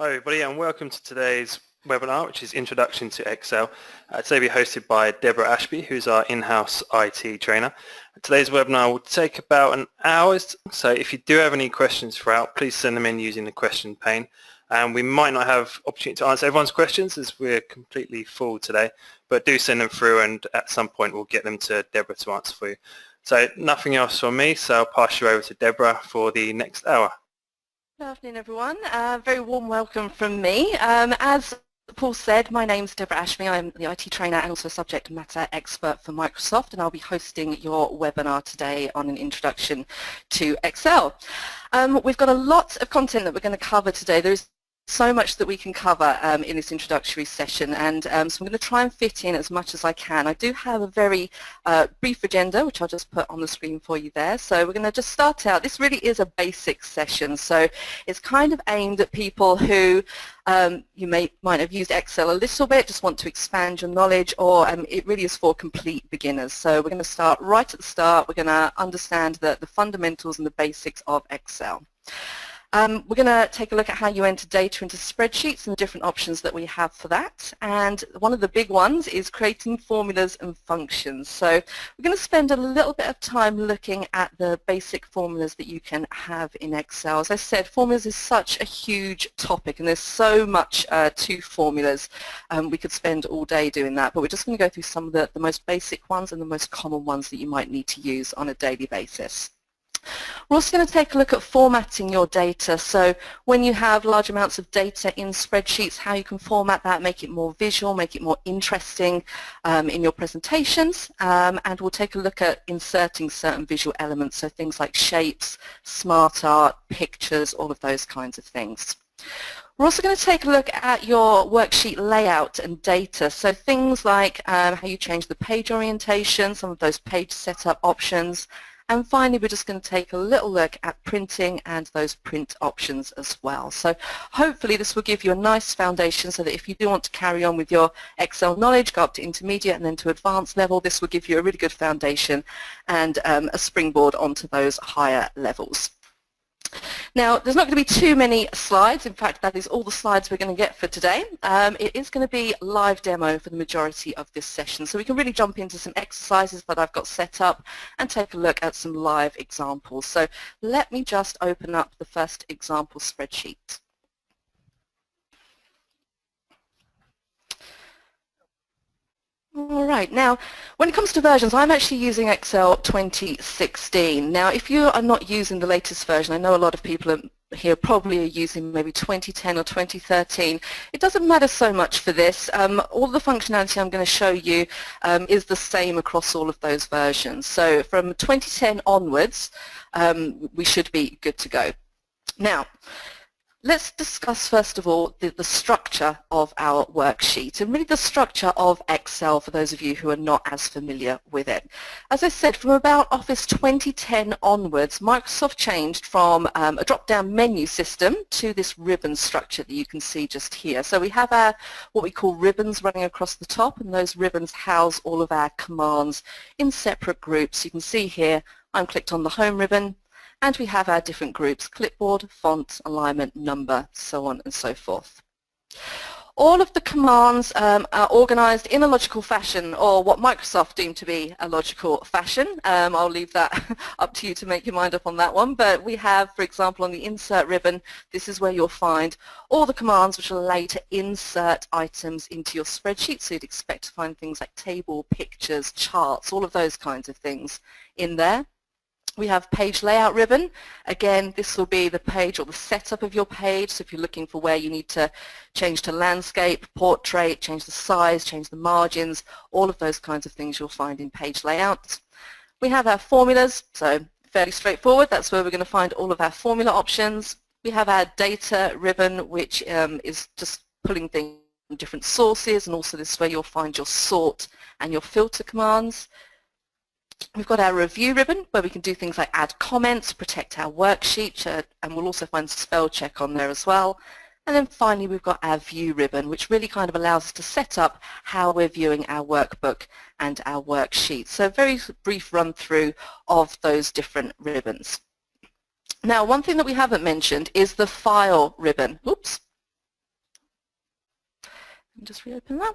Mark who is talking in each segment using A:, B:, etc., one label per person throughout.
A: Hi everybody and welcome to today's webinar, which is Introduction to Excel. Today we're hosted by Deborah Ashby, who's our in-house IT trainer. Today's webinar will take about an hour, so if you do have any questions throughout, please send them in using the question pane. And we might not have opportunity to answer everyone's questions as we're completely full today, but do send them through and at some point we'll get them to Deborah to answer for you. So nothing else from me, so I'll pass you over to Deborah for the next hour.
B: Good afternoon, everyone. Very warm welcome from me. As Paul said, my name's Deborah Ashby. I'm the IT trainer and also subject matter expert for Microsoft, and I'll be hosting your webinar today on an introduction to Excel. We've got a lot of content that we're going to cover today. There's so much that we can cover in this introductory session, and so I'm going to try and fit in as much as I can. I do have a very brief agenda, which I'll just put on the screen for you there. So we're going to just start out. This really is a basic session, so it's kind of aimed at people who you might have used Excel a little bit, just want to expand your knowledge, or it really is for complete beginners. So we're going to start right at the start. We're going to understand the fundamentals and the basics of Excel. We're going to take a look at how you enter data into spreadsheets and the different options that we have for that. And one of the big ones is creating formulas and functions. So we're going to spend a little bit of time looking at the basic formulas that you can have in Excel. As I said, formulas is such a huge topic and there's so much to formulas. We could spend all day doing that, but we're just going to go through some of the most basic ones and the most common ones that you might need to use on a daily basis. We're also going to take a look at formatting your data. So when you have large amounts of data in spreadsheets, how you can format that, make it more visual, make it more interesting in your presentations. And we'll take a look at inserting certain visual elements, so things like shapes, smart art, pictures, all of those kinds of things. We're also going to take a look at your worksheet layout and data, so things like how you change the page orientation, some of those page setup options. And finally, we're just going to take a little look at printing and those print options as well. So hopefully this will give you a nice foundation so that if you do want to carry on with your Excel knowledge, go up to intermediate and then to advanced level, this will give you a really good foundation and a springboard onto those higher levels. Now, there's not going to be too many slides. In fact, that is all the slides we're going to get for today. It is going to be live demo for the majority of this session, so we can really jump into some exercises that I've got set up and take a look at some live examples. So let me just open up the first example spreadsheet. All right, now when it comes to versions, I'm actually using Excel 2016. Now if you are not using the latest version, I know a lot of people here probably are using maybe 2010 or 2013. It doesn't matter so much for this. All the functionality I'm going to show you is the same across all of those versions. So from 2010 onwards, we should be good to go. Now, let's discuss first of all the structure of our worksheet and really the structure of Excel for those of you who are not as familiar with it. As I said, from about Office 2010 onwards, Microsoft changed from a drop-down menu system to this ribbon structure that you can see just here. So we have our what we call ribbons running across the top, and those ribbons house all of our commands in separate groups. You can see here I'm clicked on the Home ribbon, and we have our different groups: clipboard, font, alignment, number, so on and so forth. All of the commands are organized in a logical fashion, or what Microsoft deemed to be a logical fashion. I'll leave that up to you to make your mind up on that one, but we have, for example, on the Insert ribbon, this is where you'll find all the commands which allow you to insert items into your spreadsheet, so you'd expect to find things like table, pictures, charts, all of those kinds of things in there. We have Page Layout ribbon. Again, this will be the page or the setup of your page. So if you're looking for where you need to change to landscape, portrait, change the size, change the margins, all of those kinds of things you'll find in Page Layout. We have our formulas, so fairly straightforward. That's where we're going to find all of our formula options. We have our Data ribbon, which is just pulling things from different sources, and also this is where you'll find your sort and your filter commands. We've got our Review ribbon where we can do things like add comments, protect our worksheet, and we'll also find spell check on there as well. And then finally we've got our View ribbon, which really kind of allows us to set up how we're viewing our workbook and our worksheet. So a very brief run through of those different ribbons. Now, one thing that we haven't mentioned is the File ribbon. Oops. me just reopen that.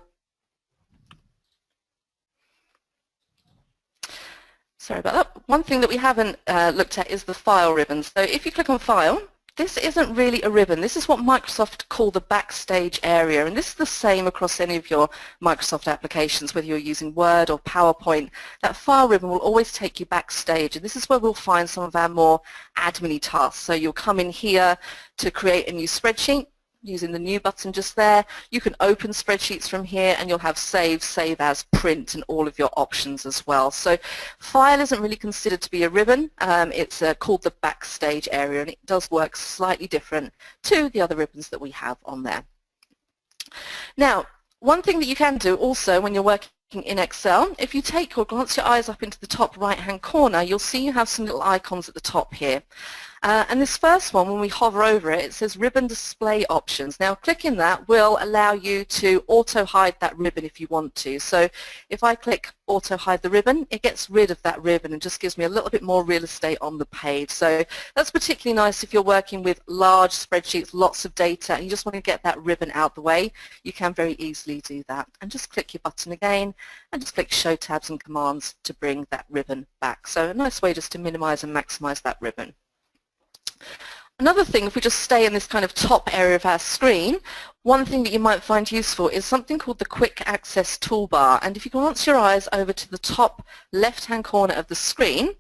B: Sorry about that. One thing that we haven't looked at is the file ribbon. So if you click on File, this isn't really a ribbon. This is what Microsoft call the backstage area, and this is the same across any of your Microsoft applications, whether you're using Word or PowerPoint. That file ribbon will always take you backstage, and this is where we'll find some of our more admin-y tasks. So you'll come in here to create a new spreadsheet using the New button just there. You can open spreadsheets from here, and you'll have Save, Save As, Print, and all of your options as well. So File isn't really considered to be a ribbon. It's called the Backstage area, and it does work slightly different to the other ribbons that we have on there. Now, one thing that you can do also when you're working in Excel, if you take or glance your eyes up into the top right-hand corner, you'll see you have some little icons at the top here. And this first one, when we hover over it, it says Ribbon Display Options. Now, clicking that will allow you to auto-hide that ribbon if you want to. So if I click auto-hide the ribbon, it gets rid of that ribbon and just gives me a little bit more real estate on the page. So that's particularly nice if you're working with large spreadsheets, lots of data, and you just want to get that ribbon out the way. You can very easily do that. And just click your button again, and just click Show Tabs and Commands to bring that ribbon back. So a nice way just to minimize and maximize that ribbon. Another thing, if we just stay in this kind of top area of our screen, one thing that you might find useful is something called the Quick Access Toolbar. And if you glance your eyes over to the top left-hand corner of the screen,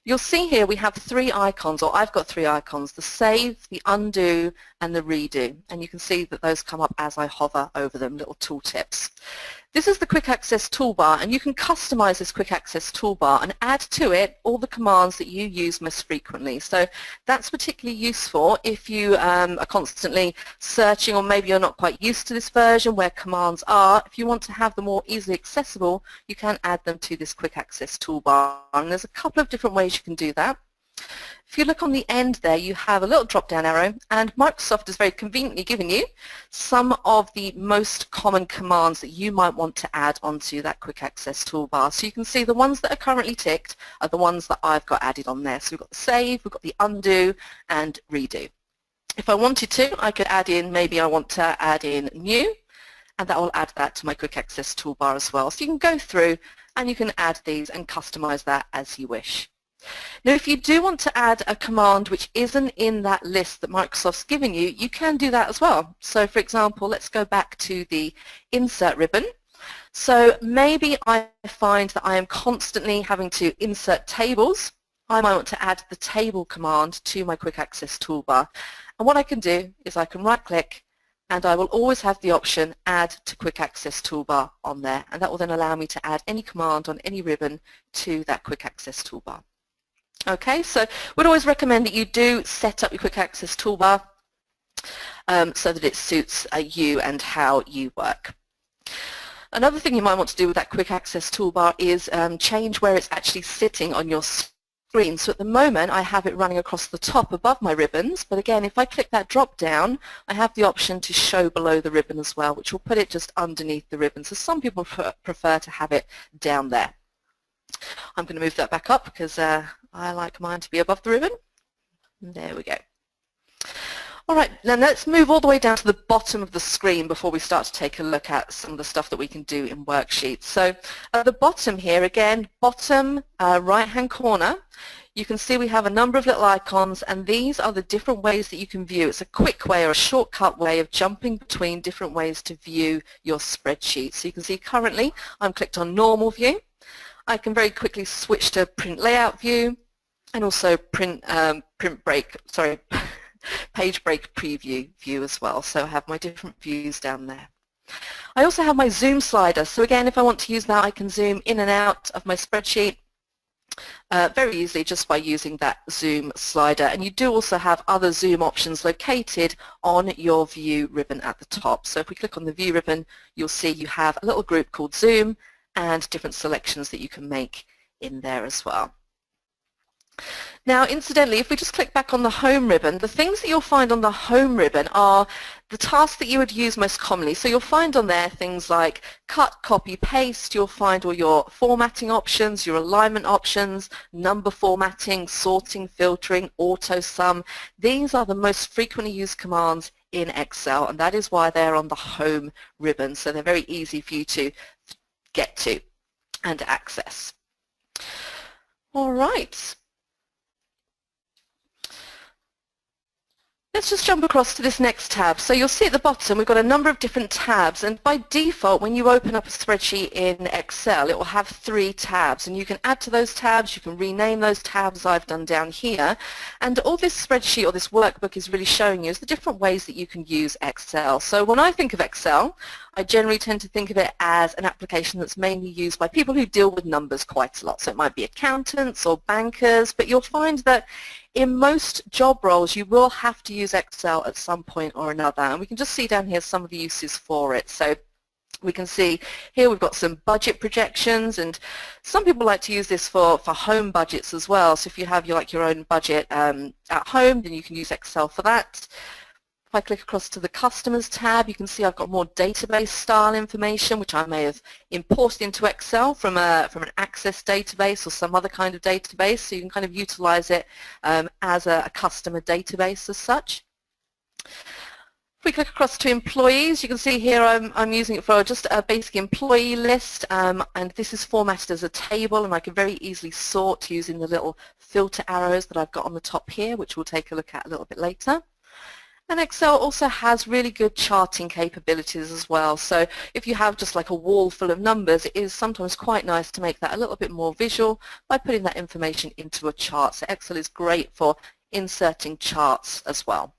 B: you'll see here we have three icons, or I've got three icons, the Save, the Undo, and the Redo. And you can see that those come up as I hover over them, little tooltips. This is the Quick Access Toolbar, and you can customize this Quick Access Toolbar and add to it all the commands that you use most frequently. So that's particularly useful if you are constantly searching, or maybe you're not quite used to this version where commands are. If you want to have them more easily accessible, you can add them to this Quick Access Toolbar. And there's a couple of different ways you can do that. If you look on the end there, you have a little drop-down arrow, and Microsoft has very conveniently given you some of the most common commands that you might want to add onto that Quick Access Toolbar. So you can see the ones that are currently ticked are the ones that I've got added on there. So we've got the Save, we've got the Undo, and Redo. If I wanted to, I could add in, maybe I want to add in New, and that will add that to my Quick Access Toolbar as well. So you can go through and you can add these and customize that as you wish. Now, if you do want to add a command which isn't in that list that Microsoft's given you, you can do that as well. So, for example, let's go back to the Insert ribbon. So maybe I find that I am constantly having to insert tables. I might want to add the Table command to my Quick Access Toolbar. And what I can do is I can right-click, and I will always have the option Add to Quick Access Toolbar on there. And that will then allow me to add any command on any ribbon to that Quick Access Toolbar. Okay, so we'd always recommend that you do set up your Quick Access Toolbar so that it suits you and how you work. Another thing you might want to do with that Quick Access Toolbar is change where it's actually sitting on your screen. So at the moment I have it running across the top above my ribbons, but again if I click that drop down I have the option to show below the ribbon as well, which will put it just underneath the ribbon. So some people prefer to have it down there. I'm going to move that back up because I like mine to be above the ribbon. There we go. All right, then let's move all the way down to the bottom of the screen before we start to take a look at some of the stuff that we can do in Worksheets. So at the bottom here, again, bottom right-hand corner, you can see we have a number of little icons, and these are the different ways that you can view. It's a quick way or a shortcut way of jumping between different ways to view your spreadsheet. So you can see currently I'm clicked on Normal View. I can very quickly switch to Print Layout View and also Page Break Preview view as well. So I have my different views down there. I also have my zoom slider. So again, if I want to use that, I can zoom in and out of my spreadsheet very easily just by using that zoom slider. And you do also have other zoom options located on your view ribbon at the top. So if we click on the view ribbon, you'll see you have a little group called zoom and different selections that you can make in there as well. Now, incidentally, if we just click back on the Home ribbon, the things that you'll find on the Home ribbon are the tasks that you would use most commonly. So you'll find on there things like cut, copy, paste. You'll find all your formatting options, your alignment options, number formatting, sorting, filtering, auto sum. These are the most frequently used commands in Excel, and that is why they're on the home ribbon, so they're very easy for you to get to and access. All right. Let's just jump across to this next tab. So you'll see at the bottom we've got a number of different tabs, and by default when you open up a spreadsheet in Excel it will have 3 tabs, and you can add to those tabs, you can rename those tabs I've done down here, and all this spreadsheet or this workbook is really showing you is the different ways that you can use Excel. So when I think of Excel, I generally tend to think of it as an application that's mainly used by people who deal with numbers quite a lot. So it might be accountants or bankers, but you'll find that in most job roles you will have to use Excel at some point or another, and we can just see down here some of the uses for it. So we can see here we've got some budget projections, and some people like to use this for home budgets as well. So if you have your own budget at home, then you can use Excel for that. If I click across to the Customers tab, you can see I've got more database style information, which I may have imported into Excel from an Access database or some other kind of database, so you can kind of utilize it as a customer database as such. If we click across to employees, you can see here I'm using it for just a basic employee list, and this is formatted as a table, and I can very easily sort using the little filter arrows that I've got on the top here, which we'll take a look at a little bit later. And Excel also has really good charting capabilities as well. So if you have just like a wall full of numbers, it is sometimes quite nice to make that a little bit more visual by putting that information into a chart. So Excel is great for inserting charts as well.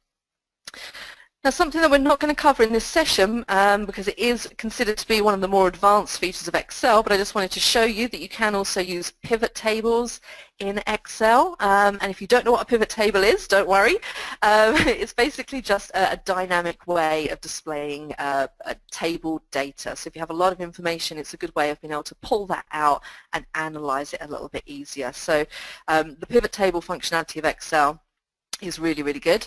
B: Now, something that we're not going to cover in this session because it is considered to be one of the more advanced features of Excel, but I just wanted to show you that you can also use pivot tables in Excel, and if you don't know what a pivot table is, don't worry. It's basically just a dynamic way of displaying a table data. So if you have a lot of information, it's a good way of being able to pull that out and analyze it a little bit easier. So the pivot table functionality of Excel is really, really good.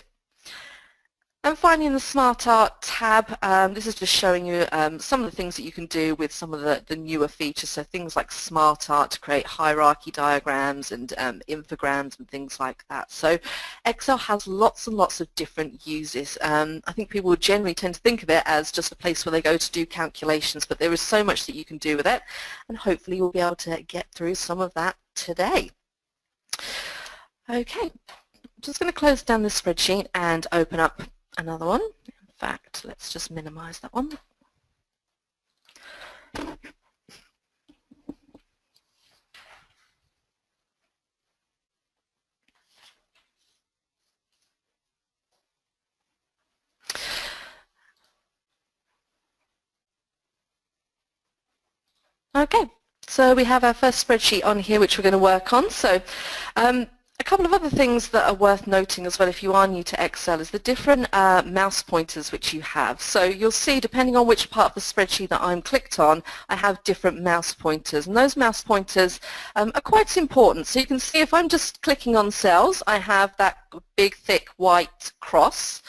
B: And finally, in the SmartArt tab, this is just showing you some of the things that you can do with some of the newer features, so things like SmartArt to create hierarchy diagrams and infograms and things like that. So Excel has lots and lots of different uses. I think people would generally tend to think of it as just a place where they go to do calculations, but there is so much that you can do with it, and hopefully you'll be able to get through some of that today. Okay, I'm just going to close down this spreadsheet and open up another one. In fact, let's just minimize that one. Okay, so we have our first spreadsheet on here which we're going to work on. So a couple of other things that are worth noting as well if you are new to Excel is the different mouse pointers which you have. So you'll see, depending on which part of the spreadsheet that I'm clicked on, I have different mouse pointers, and those mouse pointers are quite important. So you can see if I'm just clicking on cells, I have that big thick white cross.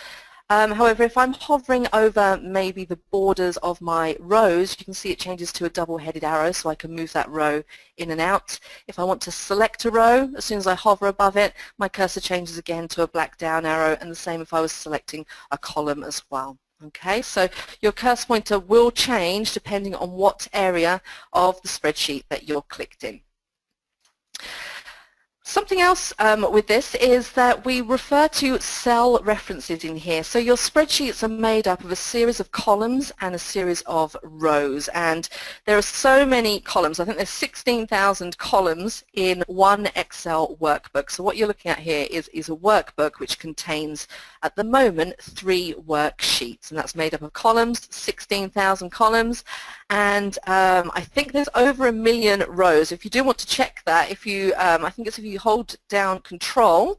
B: However, if I'm hovering over maybe the borders of my rows, you can see it changes to a double-headed arrow, so I can move that row in and out. If I want to select a row, as soon as I hover above it, my cursor changes again to a black down arrow, and the same if I was selecting a column as well. Okay, so your cursor pointer will change depending on what area of the spreadsheet that you're clicked in. Something else with this is that we refer to cell references in here. So your spreadsheets are made up of a series of columns and a series of rows, and there are so many columns. I think there's 16,000 columns in one Excel workbook. So what you're looking at here is a workbook which contains, at the moment, 3 worksheets, and that's made up of columns, 16,000 columns, and I think there's over 1 million rows. If you do want to check that, if you, I think it's if you hold down Control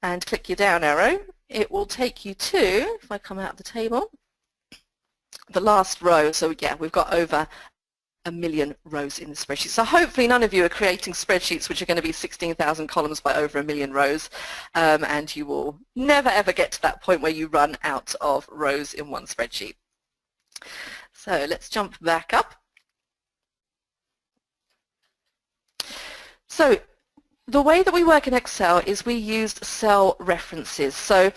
B: and click your down arrow, it will take you to, if I come out of the table, the last row. So yeah, we've got over 1 million rows in the spreadsheet. So hopefully none of you are creating spreadsheets which are going to be 16,000 columns by over 1 million rows, and you will never ever get to that point where you run out of rows in one spreadsheet. So let's jump back up. So the way that we work in Excel is we use cell references. So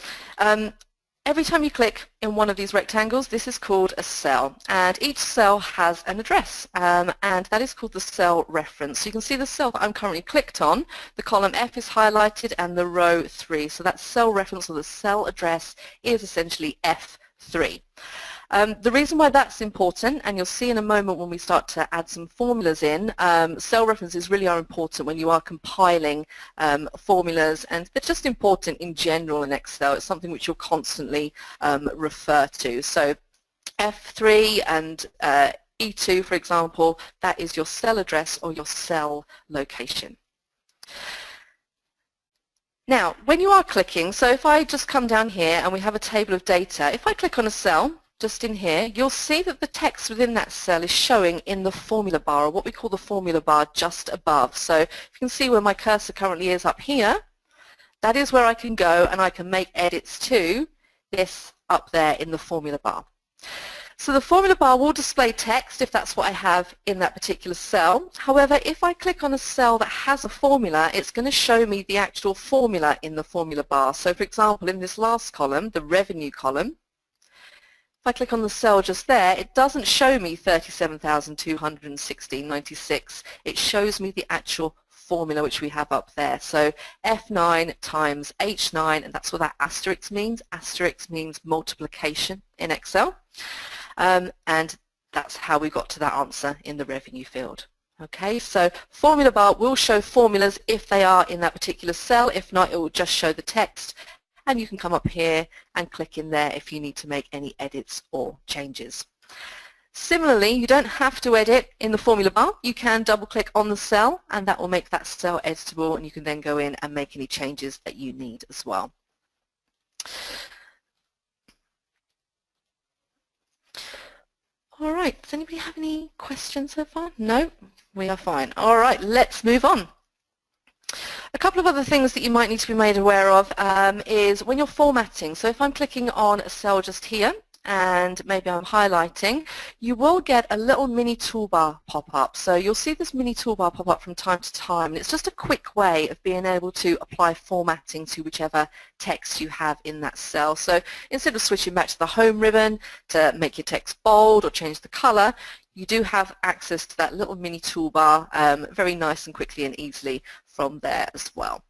B: Every time you click in one of these rectangles, this is called a cell, and each cell has an address, and that is called the cell reference. So you can see the cell that I'm currently clicked on, the column F is highlighted and the row 3. So that cell reference or the cell address is essentially F3. The reason why that's important, and you'll see in a moment when we start to add some formulas in, cell references really are important when you are compiling formulas, and they're just important in general in Excel. It's something which you'll constantly refer to. So F3 and E2, for example, that is your cell address or your cell location. Now, when you are clicking, so if I just come down here and we have a table of data, if I click on a cell, just in here, you'll see that the text within that cell is showing in the formula bar, or what we call the formula bar just above. So you can see where my cursor currently is up here. That is where I can go and I can make edits to this up there in the formula bar. So the formula bar will display text if that's what I have in that particular cell. However, if I click on a cell that has a formula, it's going to show me the actual formula in the formula bar. So for example, in this last column, the revenue column, if I click on the cell just there, it doesn't show me 37,216.96. It shows me the actual formula which we have up there. So F9 times H9, and that's what that asterisk means. Asterisk means multiplication in Excel. And that's how we got to that answer in the revenue field. Okay, so formula bar will show formulas if they are in that particular cell. If not, it will just show the text. And you can come up here and click in there if you need to make any edits or changes. Similarly, you don't have to edit in the formula bar. You can double click on the cell and that will make that cell editable, and you can then go in and make any changes that you need as well. All right, does anybody have any questions so far? No? We are fine. All right, let's move on. A couple of other things that you might need to be made aware of is when you're formatting. So if I'm clicking on a cell just here and maybe I'm highlighting, you will get a little mini toolbar pop up. So you'll see this mini toolbar pop up from time to time, and it's just a quick way of being able to apply formatting to whichever text you have in that cell. So instead of switching back to the home ribbon to make your text bold or change the color, you do have access to that little mini toolbar very nice and quickly and easily from there as well.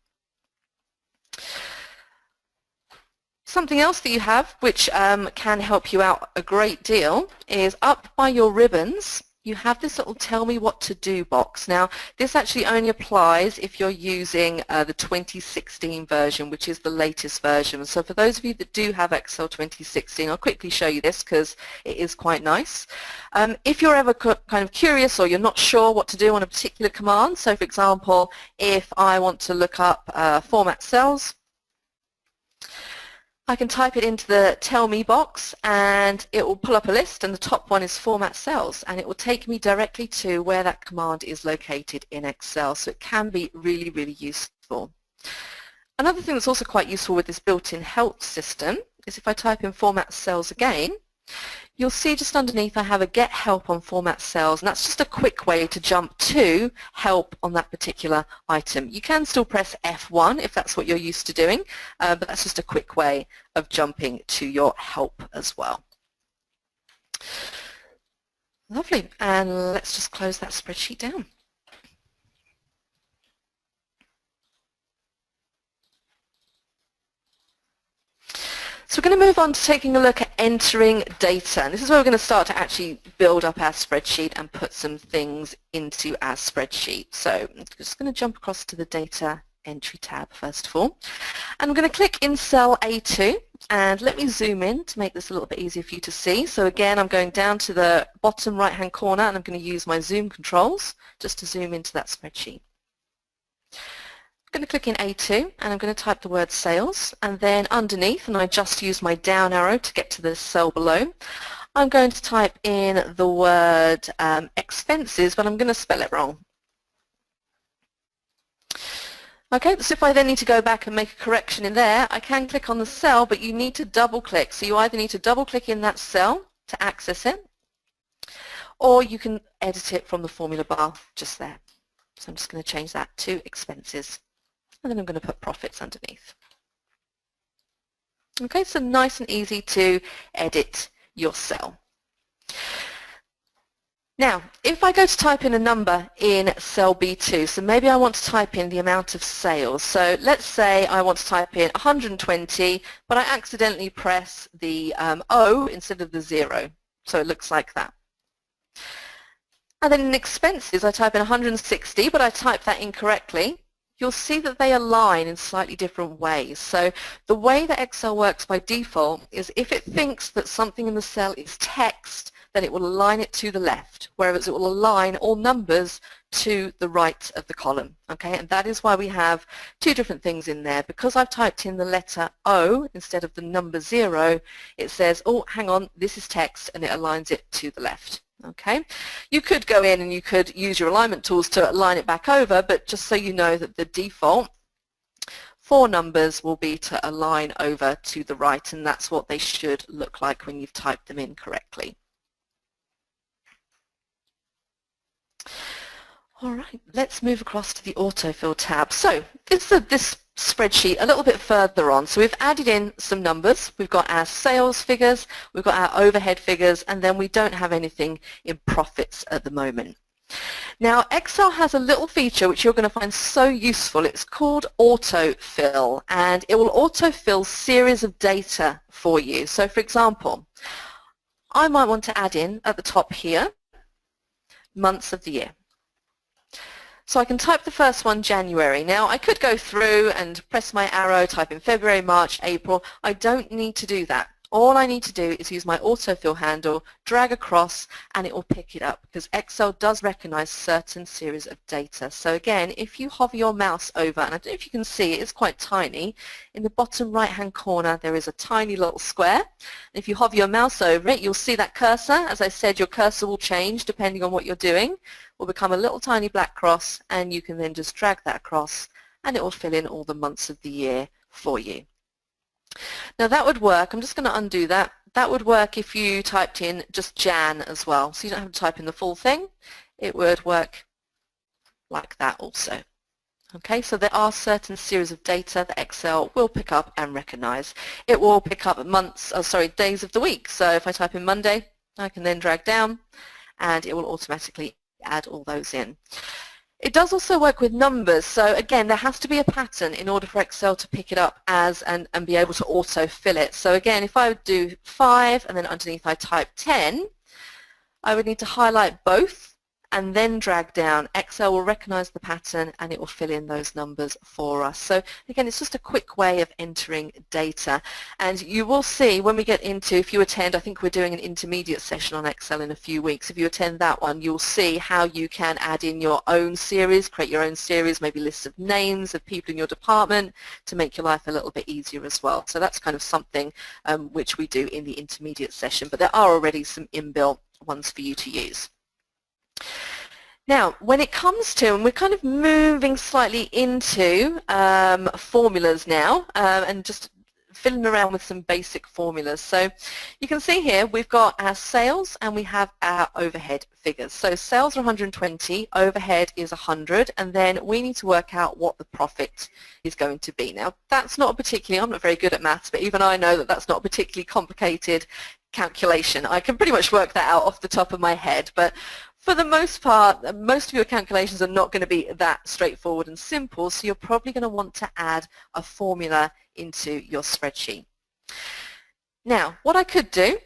B: Something else that you have which can help you out a great deal is up by your ribbons you have this little tell me what to do box. Now this actually only applies if you're using the 2016 version, which is the latest version. So for those of you that do have Excel 2016, I'll quickly show you this because it is quite nice. If you're ever kind of curious or you're not sure what to do on a particular command, so for example if I want to look up format cells, I can type it into the tell me box and it will pull up a list, and the top one is format cells, and it will take me directly to where that command is located in Excel. So it can be really, really useful. Another thing that's also quite useful with this built-in help system is if I type in format cells again, you'll see just underneath I have a get help on format cells, and that's just a quick way to jump to help on that particular item. You can still press F1 if that's what you're used to doing, but that's just a quick way of jumping to your help as well. Lovely, and let's just close that spreadsheet down. So we're going to move on to taking a look at entering data, and this is where we're going to start to actually build up our spreadsheet and put some things into our spreadsheet. So I'm just going to jump across to the data entry tab first of all, and I'm going to click in cell A2, and let me zoom in to make this a little bit easier for you to see. So again, I'm going down to the bottom right hand corner and I'm going to use my zoom controls just to zoom into that spreadsheet. I'm going to click in A2 and I'm going to type the word sales, and then underneath, and I just use my down arrow to get to the cell below, I'm going to type in the word expenses, but I'm going to spell it wrong. Okay, so if I then need to go back and make a correction in there, I can click on the cell, but you need to double click. So you either need to double click in that cell to access it, or you can edit it from the formula bar just there. So I'm just going to change that to expenses. And then I'm going to put profits underneath. Okay, so nice and easy to edit your cell. Now, if I go to type in a number in cell B2, so maybe I want to type in the amount of sales. So let's say I want to type in 120, but I accidentally press the O instead of the 0. So it looks like that. And then in expenses, I type in 160, but I type that incorrectly. You'll see that they align in slightly different ways. So the way that Excel works by default is if it thinks that something in the cell is text, then it will align it to the left, whereas it will align all numbers to the right of the column. Okay, and that is why we have two different things in there. Because I've typed in the letter O instead of the number 0, it says, oh, hang on, this is text, and it aligns it to the left. Okay, you could go in and you could use your alignment tools to align it back over, but just so you know that the default for numbers will be to align over to the right, and that's what they should look like when you've typed them in correctly. All right, let's move across to the Autofill tab. So this spreadsheet a little bit further on. So we've added in some numbers. We've got our sales figures, we've got our overhead figures, and then we don't have anything in profits at the moment. Now, Excel has a little feature which you're going to find so useful. It's called Autofill, and it will autofill series of data for you. So for example, I might want to add in at the top here months of the year. So I can type the first one, January. Now I could go through and press my arrow, type in February, March, April. I don't need to do that. All I need to do is use my autofill handle, drag across, and it will pick it up because Excel does recognize certain series of data. So again, if you hover your mouse over, and I don't know if you can see, it's quite tiny, in the bottom right-hand corner there is a tiny little square. If you hover your mouse over it, you'll see that cursor. As I said, your cursor will change depending on what you're doing. Will become a little tiny black cross, and you can then just drag that across and it will fill in all the months of the year for you. Now that would work, I'm just going to undo that. That would work if you typed in just Jan as well, so you don't have to type in the full thing. It would work like that also. Okay, so there are certain series of data that Excel will pick up and recognize. It will pick up days of the week. So if I type in Monday, I can then drag down and it will automatically add all those in. It does also work with numbers, so again there has to be a pattern in order for Excel to pick it up as and be able to auto-fill it. So again, if I would do 5 and then underneath I type 10, I would need to highlight both and then drag down. Excel will recognize the pattern and it will fill in those numbers for us. So again, it's just a quick way of entering data. And you will see when we get into, if you attend, I think we're doing an intermediate session on Excel in a few weeks. If you attend that one, you'll see how you can add in your own series, create your own series, maybe lists of names of people in your department to make your life a little bit easier as well. So that's kind of something which we do in the intermediate session, but there are already some inbuilt ones for you to use. Now, when it comes to, and we're kind of moving slightly into formulas now, and just fiddling around with some basic formulas. So you can see here we've got our sales and we have our overhead figures. So sales are 120, overhead is 100, and then we need to work out what the profit is going to be. Now, that's not a particularly, I'm not very good at maths, but even I know that that's not a particularly complicated calculation. I can pretty much work that out off the top of my head, but for the most part, most of your calculations are not going to be that straightforward and simple, so you're probably going to want to add a formula into your spreadsheet. Now, what I could do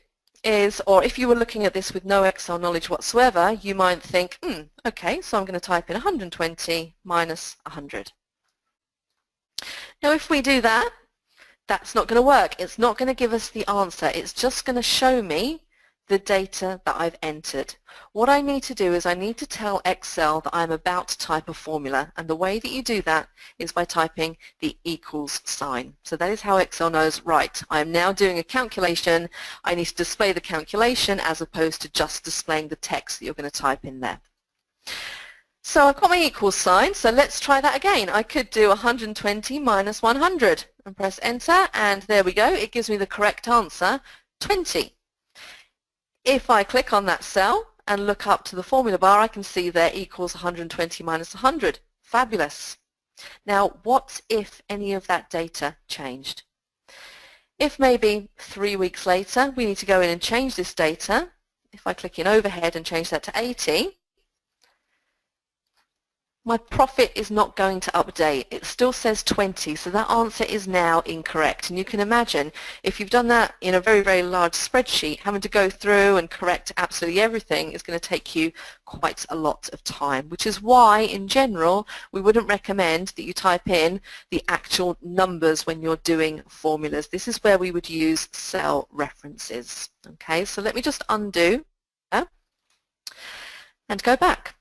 B: is, or if you were looking at this with no Excel knowledge whatsoever, you might think, okay, so I'm going to type in 120 minus 100. Now, if we do that, that's not going to work. It's not going to give us the answer. It's just going to show me the data that I've entered. What I need to do is I need to tell Excel that I'm about to type a formula, and the way that you do that is by typing the equals sign. So that is how Excel knows, right, I'm now doing a calculation, I need to display the calculation as opposed to just displaying the text that you're going to type in there. So I've got my equals sign, so let's try that again. I could do 120 minus 100 and press enter, and there we go, it gives me the correct answer, 20. If I click on that cell and look up to the formula bar, I can see there equals 120 minus 100. Fabulous. Now, what if any of that data changed? If maybe 3 weeks later we need to go in and change this data, if I click in overhead and change that to 80, my profit is not going to update. It still says 20, so that answer is now incorrect. And you can imagine if you've done that in a very, very large spreadsheet, having to go through and correct absolutely everything is going to take you quite a lot of time, which is why, in general, we wouldn't recommend that you type in the actual numbers when you're doing formulas. This is where we would use cell references. Okay, so let me just undo and go back.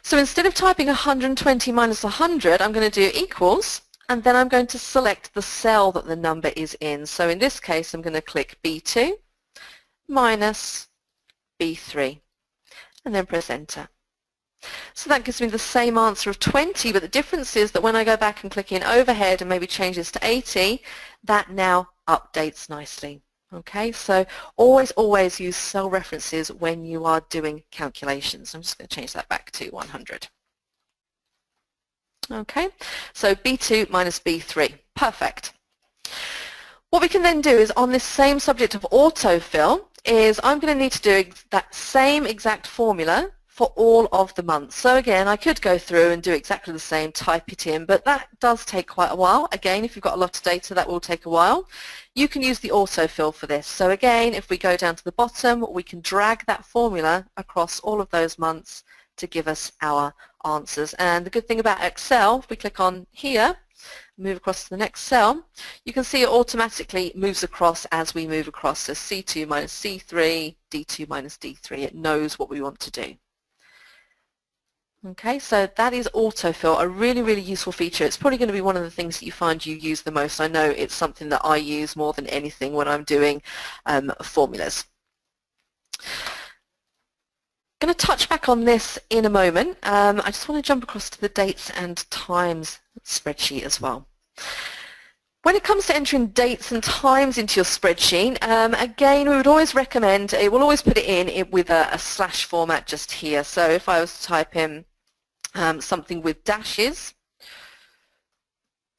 B: So instead of typing 120 minus 100, I'm going to do equals, and then I'm going to select the cell that the number is in. So in this case, I'm going to click B2 minus B3, and then press enter. So that gives me the same answer of 20, but the difference is that when I go back and click in overhead and maybe change this to 80, that now updates nicely. Okay, so always use cell references when you are doing calculations. I'm just going to change that back to 100. Okay, so B2 minus B3. Perfect. What we can then do is on this same subject of autofill is I'm going to need to do that same exact formula for all of the months. So again, I could go through and do exactly the same, type it in, but that does take quite a while. Again, if you've got a lot of data, that will take a while. You can use the autofill for this. So again, if we go down to the bottom, we can drag that formula across all of those months to give us our answers. And the good thing about Excel, if we click on here, move across to the next cell, you can see it automatically moves across as we move across. So C2 minus C3, D2 minus D3, it knows what we want to do. Okay, so that is autofill, a really, really useful feature. It's probably going to be one of the things that you find you use the most. I know it's something that I use more than anything when I'm doing formulas. I'm going to touch back on this in a moment. I just want to jump across to the dates and times spreadsheet as well. When it comes to entering dates and times into your spreadsheet, again, we would always recommend, it will always put it in with a slash format just here. So if I was to type in something with dashes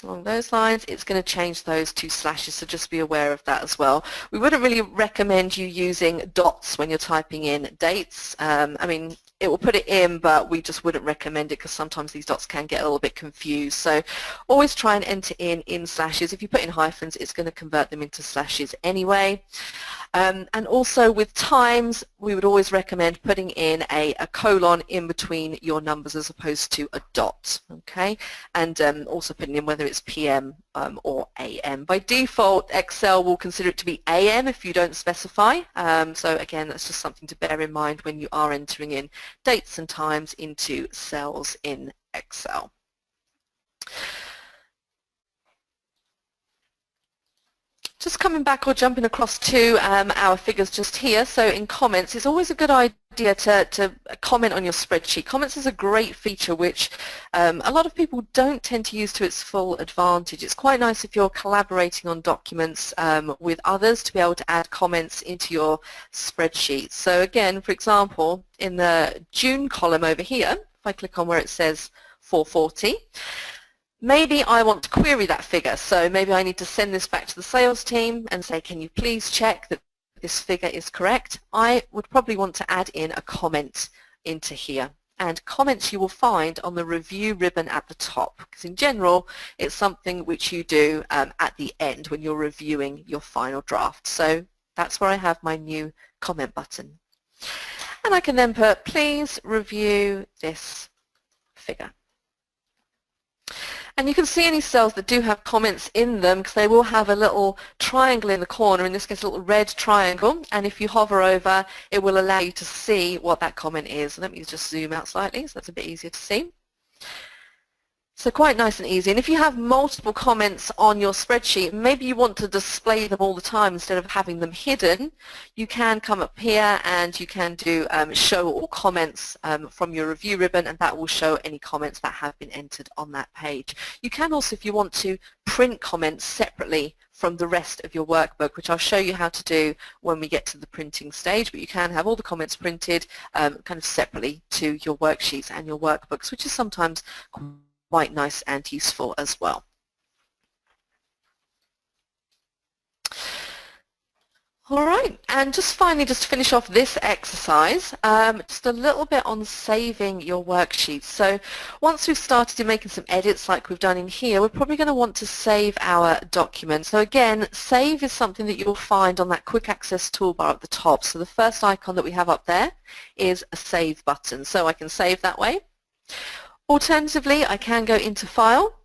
B: along those lines, it's going to change those to slashes, so just be aware of that as well. We wouldn't really recommend you using dots when you're typing in dates. I mean, it will put it in, but we just wouldn't recommend it because sometimes these dots can get a little bit confused. So always try and enter in slashes. If you put in hyphens, it's going to convert them into slashes anyway. And also with times, we would always recommend putting in a colon in between your numbers as opposed to a dot, okay? And also putting in whether it's PM or AM. By default, Excel will consider it to be AM if you don't specify. So again, that's just something to bear in mind when you are entering in dates and times into cells in Excel. Just coming back or jumping across to our figures just here, so in comments, it's always a good idea to comment on your spreadsheet. Comments is a great feature which a lot of people don't tend to use to its full advantage. It's quite nice if you're collaborating on documents with others to be able to add comments into your spreadsheet. So again, for example, in the June column over here, if I click on where it says 440, maybe I want to query that figure, so maybe I need to send this back to the sales team and say, can you please check that this figure is correct? I would probably want to add in a comment into here. And comments you will find on the review ribbon at the top, because in general it's something which you do at the end when you're reviewing your final draft. So that's where I have my new comment button. And I can then put, please review this figure. And you can see any cells that do have comments in them because they will have a little triangle in the corner, in this case a little red triangle, and if you hover over it will allow you to see what that comment is. Let me just zoom out slightly so that's a bit easier to see. So quite nice and easy. And if you have multiple comments on your spreadsheet, maybe you want to display them all the time instead of having them hidden, you can come up here and you can do show all comments from your review ribbon, and that will show any comments that have been entered on that page. You can also, if you want to, print comments separately from the rest of your workbook, which I'll show you how to do when we get to the printing stage, but you can have all the comments printed kind of separately to your worksheets and your workbooks, which is sometimes quite nice and useful as well. All right, and just finally, just to finish off this exercise, just a little bit on saving your worksheets. So once we've started making some edits like we've done in here, we're probably going to want to save our document. So again, save is something that you'll find on that quick access toolbar at the top. So the first icon that we have up there is a save button. So I can save that way. Alternatively, I can go into File,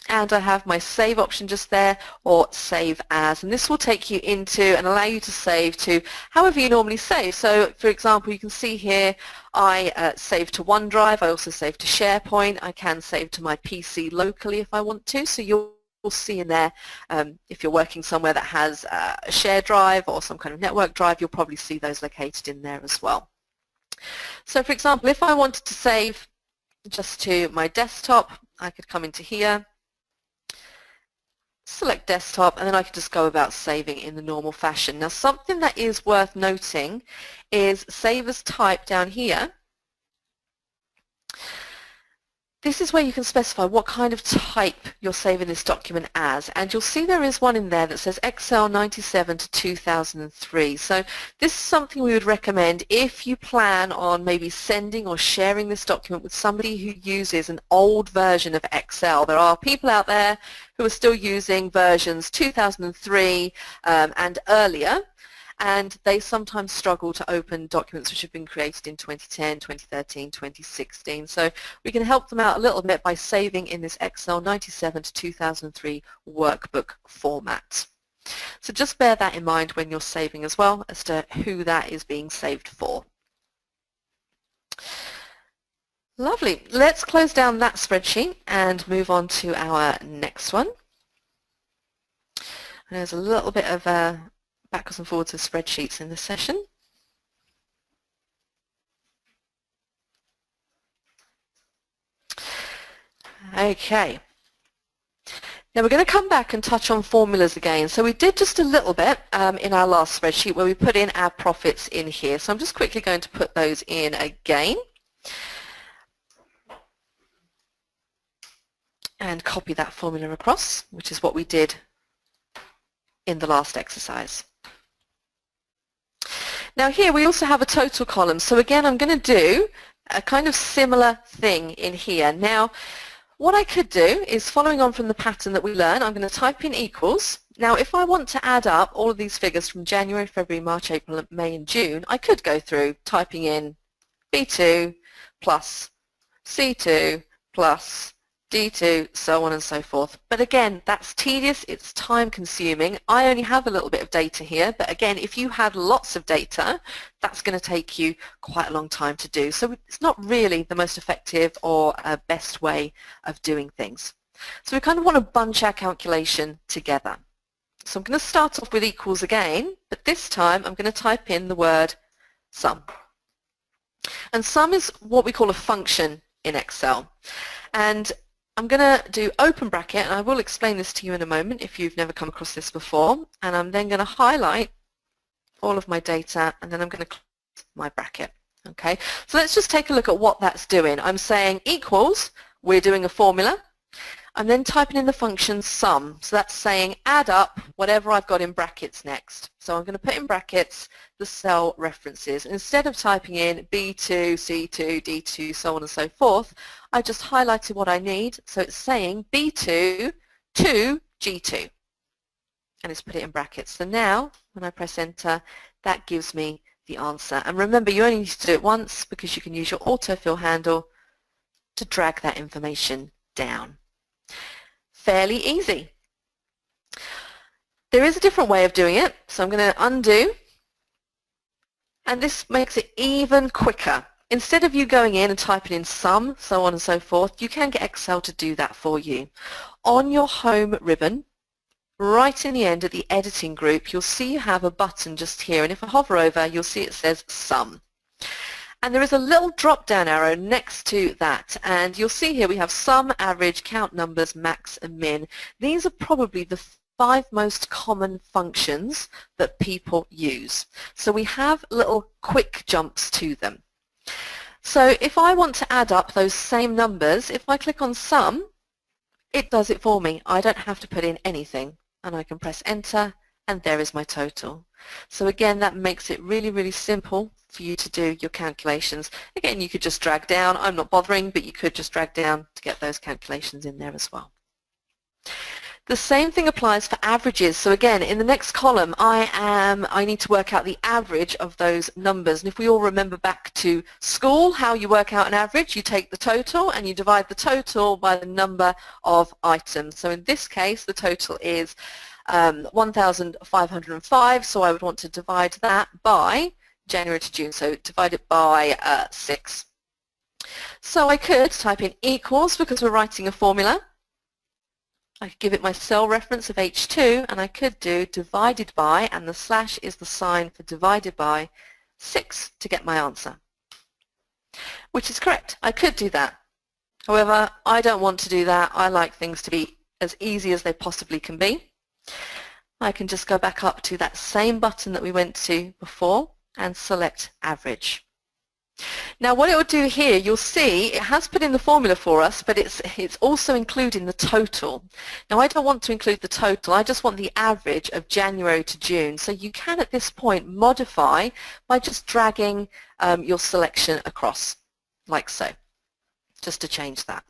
B: and I have my save option just there, or save as, and this will take you into and allow you to save to however you normally save. So for example, you can see here I save to OneDrive, I also save to SharePoint, I can save to my PC locally if I want to, so you'll see in there if you're working somewhere that has a share drive or some kind of network drive, you'll probably see those located in there as well. So for example, if I wanted to save just to my desktop, I could come into here, select desktop, and then I can just go about saving in the normal fashion. Now something that is worth noting is save as type down here. This is where you can specify what kind of type you're saving this document as, and you'll see there is one in there that says Excel 97 to 2003. So this is something we would recommend if you plan on maybe sending or sharing this document with somebody who uses an old version of Excel. There are people out there who are still using versions 2003 and earlier, and they sometimes struggle to open documents which have been created in 2010, 2013, 2016. So we can help them out a little bit by saving in this Excel 97 to 2003 workbook format. So just bear that in mind when you're saving as well as to who that is being saved for. Lovely. Let's close down that spreadsheet and move on to our next one. And there's a little bit of backwards and forwards of spreadsheets in this session. Okay. Now we're going to come back and touch on formulas again. So we did just a little bit in our last spreadsheet where we put in our profits in here. So I'm just quickly going to put those in again and copy that formula across, which is what we did in the last exercise. Now here we also have a total column. So again, I'm going to do a kind of similar thing in here. Now, what I could do is, following on from the pattern that we learned, I'm going to type in equals. Now, if I want to add up all of these figures from January, February, March, April, May and June, I could go through typing in B2 plus C2 plus D2, so on and so forth. But again, that's tedious, it's time consuming. I only have a little bit of data here, but again, if you had lots of data, that's going to take you quite a long time to do. So it's not really the most effective or best way of doing things. So we kind of want to bunch our calculation together. So I'm going to start off with equals again, but this time I'm going to type in the word sum. And sum is what we call a function in Excel. And I'm going to do open bracket, and I will explain this to you in a moment if you've never come across this before, and I'm then going to highlight all of my data, and then I'm going to close my bracket. Okay, so let's just take a look at what that's doing. I'm saying equals, we're doing a formula. I'm then typing in the function sum, so that's saying add up whatever I've got in brackets next. So I'm going to put in brackets the cell references. Instead of typing in B2, C2, D2, so on and so forth, I just highlighted what I need, so it's saying B2 to G2, and it's put it in brackets. So now, when I press enter, that gives me the answer. And remember, you only need to do it once because you can use your autofill handle to drag that information down. Fairly easy. There is a different way of doing it, so I'm going to undo, and this makes it even quicker. Instead of you going in and typing in sum, so on and so forth, you can get Excel to do that for you. On your home ribbon, right in the end at the editing group, you'll see you have a button just here, and if I hover over, you'll see it says sum. And there is a little drop-down arrow next to that, and you'll see here we have sum, average, count numbers, max and min. These are probably the 5 most common functions that people use. So we have little quick jumps to them. So if I want to add up those same numbers, if I click on sum, it does it for me. I don't have to put in anything, and I can press enter, and there is my total. So again, that makes it really, really simple for you to do your calculations. Again, you could just drag down. I'm not bothering, but you could just drag down to get those calculations in there as well. The same thing applies for averages. So again, in the next column, I need to work out the average of those numbers. And if we all remember back to school, how you work out an average, you take the total and you divide the total by the number of items. So in this case, the total is 1,505. So I would want to divide that by January to June. So divide it by 6. So I could type in equals, because we're writing a formula. I could give it my cell reference of H2, and I could do divided by, and the slash is the sign for divided by 6 to get my answer, which is correct. I could do that. However, I don't want to do that. I like things to be as easy as they possibly can be. I can just go back up to that same button that we went to before and select average. Now what it will do here, you'll see it has put in the formula for us, but it's also including the total. Now I don't want to include the total, I just want the average of January to June. So you can at this point modify by just dragging your selection across, like so, just to change that.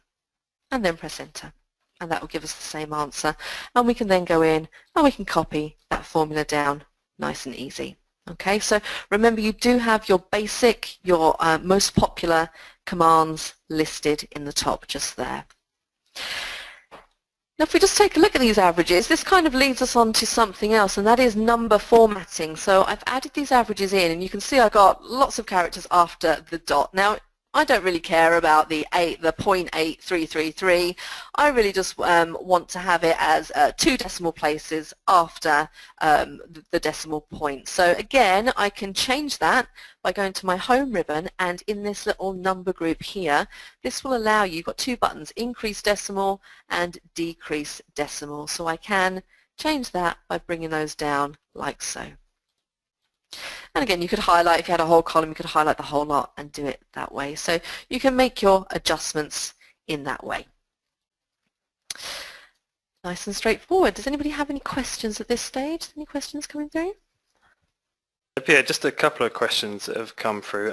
B: And then press enter. And that will give us the same answer. And we can then go in and we can copy that formula down nice and easy. Okay, so remember you do have your basic, your most popular commands listed in the top just there. Now if we just take a look at these averages, this kind of leads us on to something else, and that is number formatting. So I've added these averages in, and you can see I've got lots of characters after the dot. Now I don't really care about the 0.8333. I really just want to have it as 2 decimal places after the decimal point. So again, I can change that by going to my home ribbon, and in this little number group here, this will allow you, you've got 2 buttons, increase decimal and decrease decimal. So I can change that by bringing those down like so. And again, you could highlight, if you had a whole column, you could highlight the whole lot and do it that way. So you can make your adjustments in that way. Nice and straightforward. Does anybody have any questions at this stage? Any questions coming through?
A: Yeah, just a couple of questions that have come through.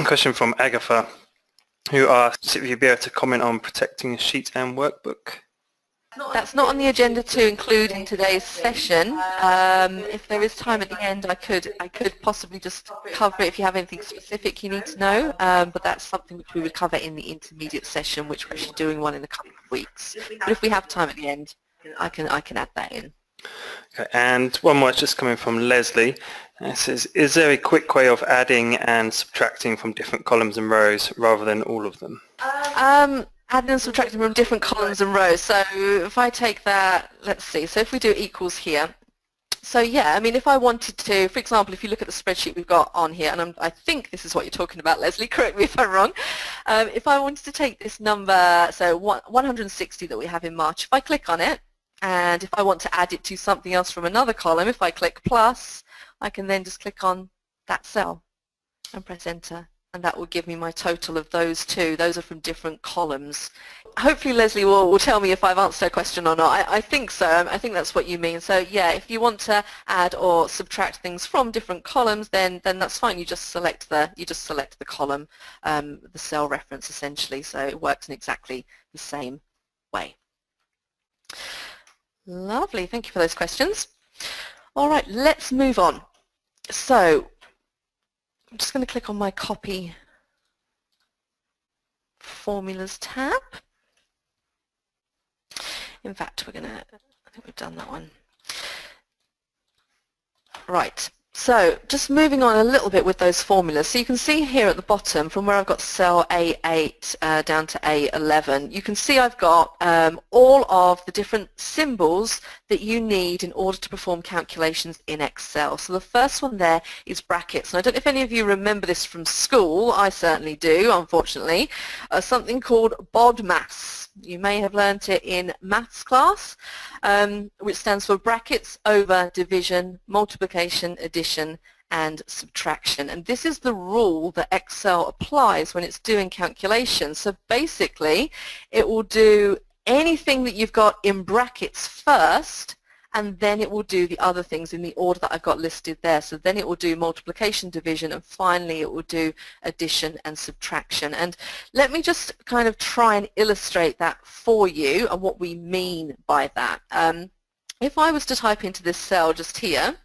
A: Question from Agatha, who asks if you'd be able to comment on protecting a sheet and workbook.
B: That's not on the agenda to include in today's session. If there is time at the end, I could possibly just cover it if you have anything specific you need to know, but that's something which we would cover in the intermediate session, which we're actually doing one in a couple of weeks. But if we have time at the end, I can add that in.
A: Okay, and one more just coming from Leslie. It says, is there a quick way of adding and subtracting from different columns and rows rather than all of them?
B: Adding and subtracting from different columns and rows. So if I take that, let's see, so if we do equals here, so yeah, I mean if I wanted to, for example, if you look at the spreadsheet we've got on here, and I think this is what you're talking about, Leslie, correct me if I'm wrong, if I wanted to take this number, so 160 that we have in March, if I click on it, and if I want to add it to something else from another column, if I click plus, I can then just click on that cell and press enter. And that will give me my total of those two. Those are from different columns. Hopefully Leslie will tell me if I've answered her question or not. I think so. I think that's what you mean. So yeah, if you want to add or subtract things from different columns, then that's fine. You just select the column, the cell reference essentially. So it works in exactly the same way. Lovely. Thank you for those questions. All right, let's move on. So I'm just going to click on my Copy Formulas tab. In fact, I think we've done that one. Right, so just moving on a little bit with those formulas. So you can see here at the bottom, from where I've got cell A8 down to A11, you can see I've got all of the different symbols that you need in order to perform calculations in Excel. So the first one there is brackets. And I don't know if any of you remember this from school. I certainly do, unfortunately. Something called BODMAS. You may have learnt it in maths class, which stands for brackets over division, multiplication, addition, and subtraction. And this is the rule that Excel applies when it's doing calculations. So basically, it will do anything that you've got in brackets first, and then it will do the other things in the order that I've got listed there. So then it will do multiplication, division, and finally it will do addition and subtraction. And let me just kind of try and illustrate that for you and what we mean by that. If I was to type into this cell just here,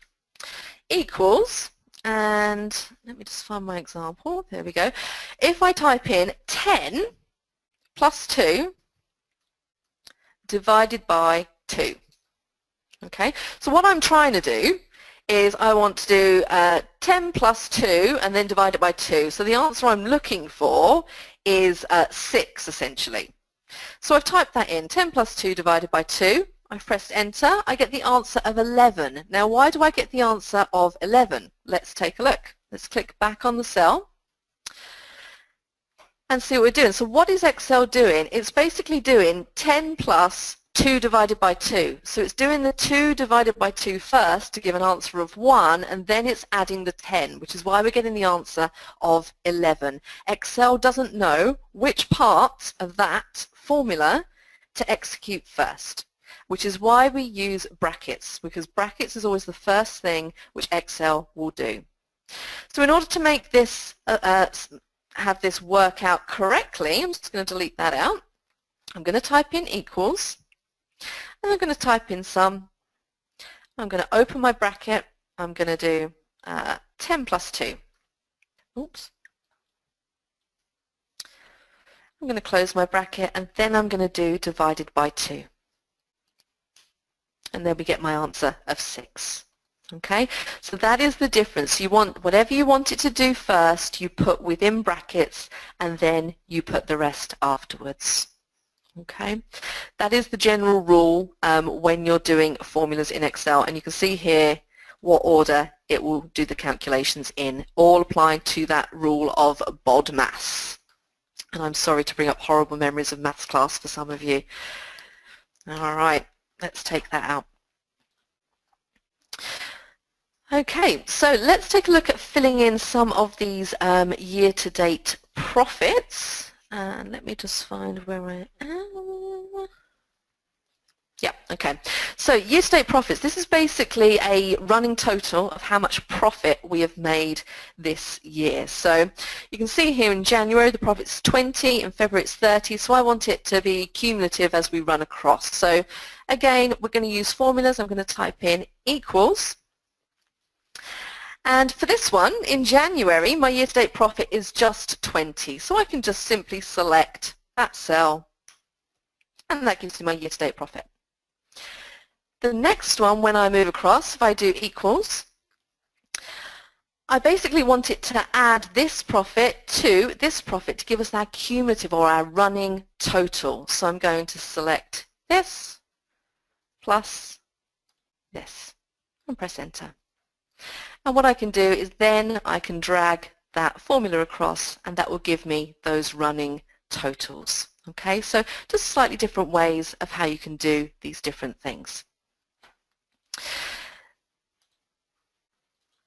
B: equals, and let me just find my example, there we go. If I type in 10 plus 2 divided by 2. Okay, so what I'm trying to do is I want to do 10 plus 2 and then divide it by 2. So the answer I'm looking for is 6 essentially. So I've typed that in, 10 plus 2 divided by 2. I've pressed enter, I get the answer of 11. Now why do I get the answer of 11? Let's take a look. Let's click back on the cell and see what we're doing. So what is Excel doing? It's basically doing 10 plus 2 divided by 2. So it's doing the 2 divided by 2 first to give an answer of 1, and then it's adding the 10, which is why we're getting the answer of 11. Excel doesn't know which part of that formula to execute first, which is why we use brackets, because brackets is always the first thing which Excel will do. So in order to make this have this work out correctly, I'm just going to delete that out. I'm going to type in equals, and I'm going to type in sum. I'm going to open my bracket. I'm going to do 10 plus 2. Oops. I'm going to close my bracket, and then I'm going to do divided by 2. And then we get my answer of 6. Okay, so that is the difference. You want whatever you want it to do first, you put within brackets, and then you put the rest afterwards. Okay, that is the general rule when you're doing formulas in Excel, and you can see here what order it will do the calculations in, all applying to that rule of BODMAS. And I'm sorry to bring up horrible memories of maths class for some of you. All right, let's take that out. Okay, so let's take a look at filling in some of these year-to-date profits. And let me just find where I am. Yeah, okay. So year-to-date profits, this is basically a running total of how much profit we have made this year. So you can see here in January the profit's 20, in February it's 30, so I want it to be cumulative as we run across. So again, we're going to use formulas. I'm going to type in equals. And for this one, in January, my year-to-date profit is just 20. So I can just simply select that cell, and that gives me my year-to-date profit. The next one, when I move across, if I do equals, I basically want it to add this profit to this profit to give us our cumulative or our running total. So I'm going to select this plus this and press enter. And what I can do is then I can drag that formula across, and that will give me those running totals. Okay, so just slightly different ways of how you can do these different things.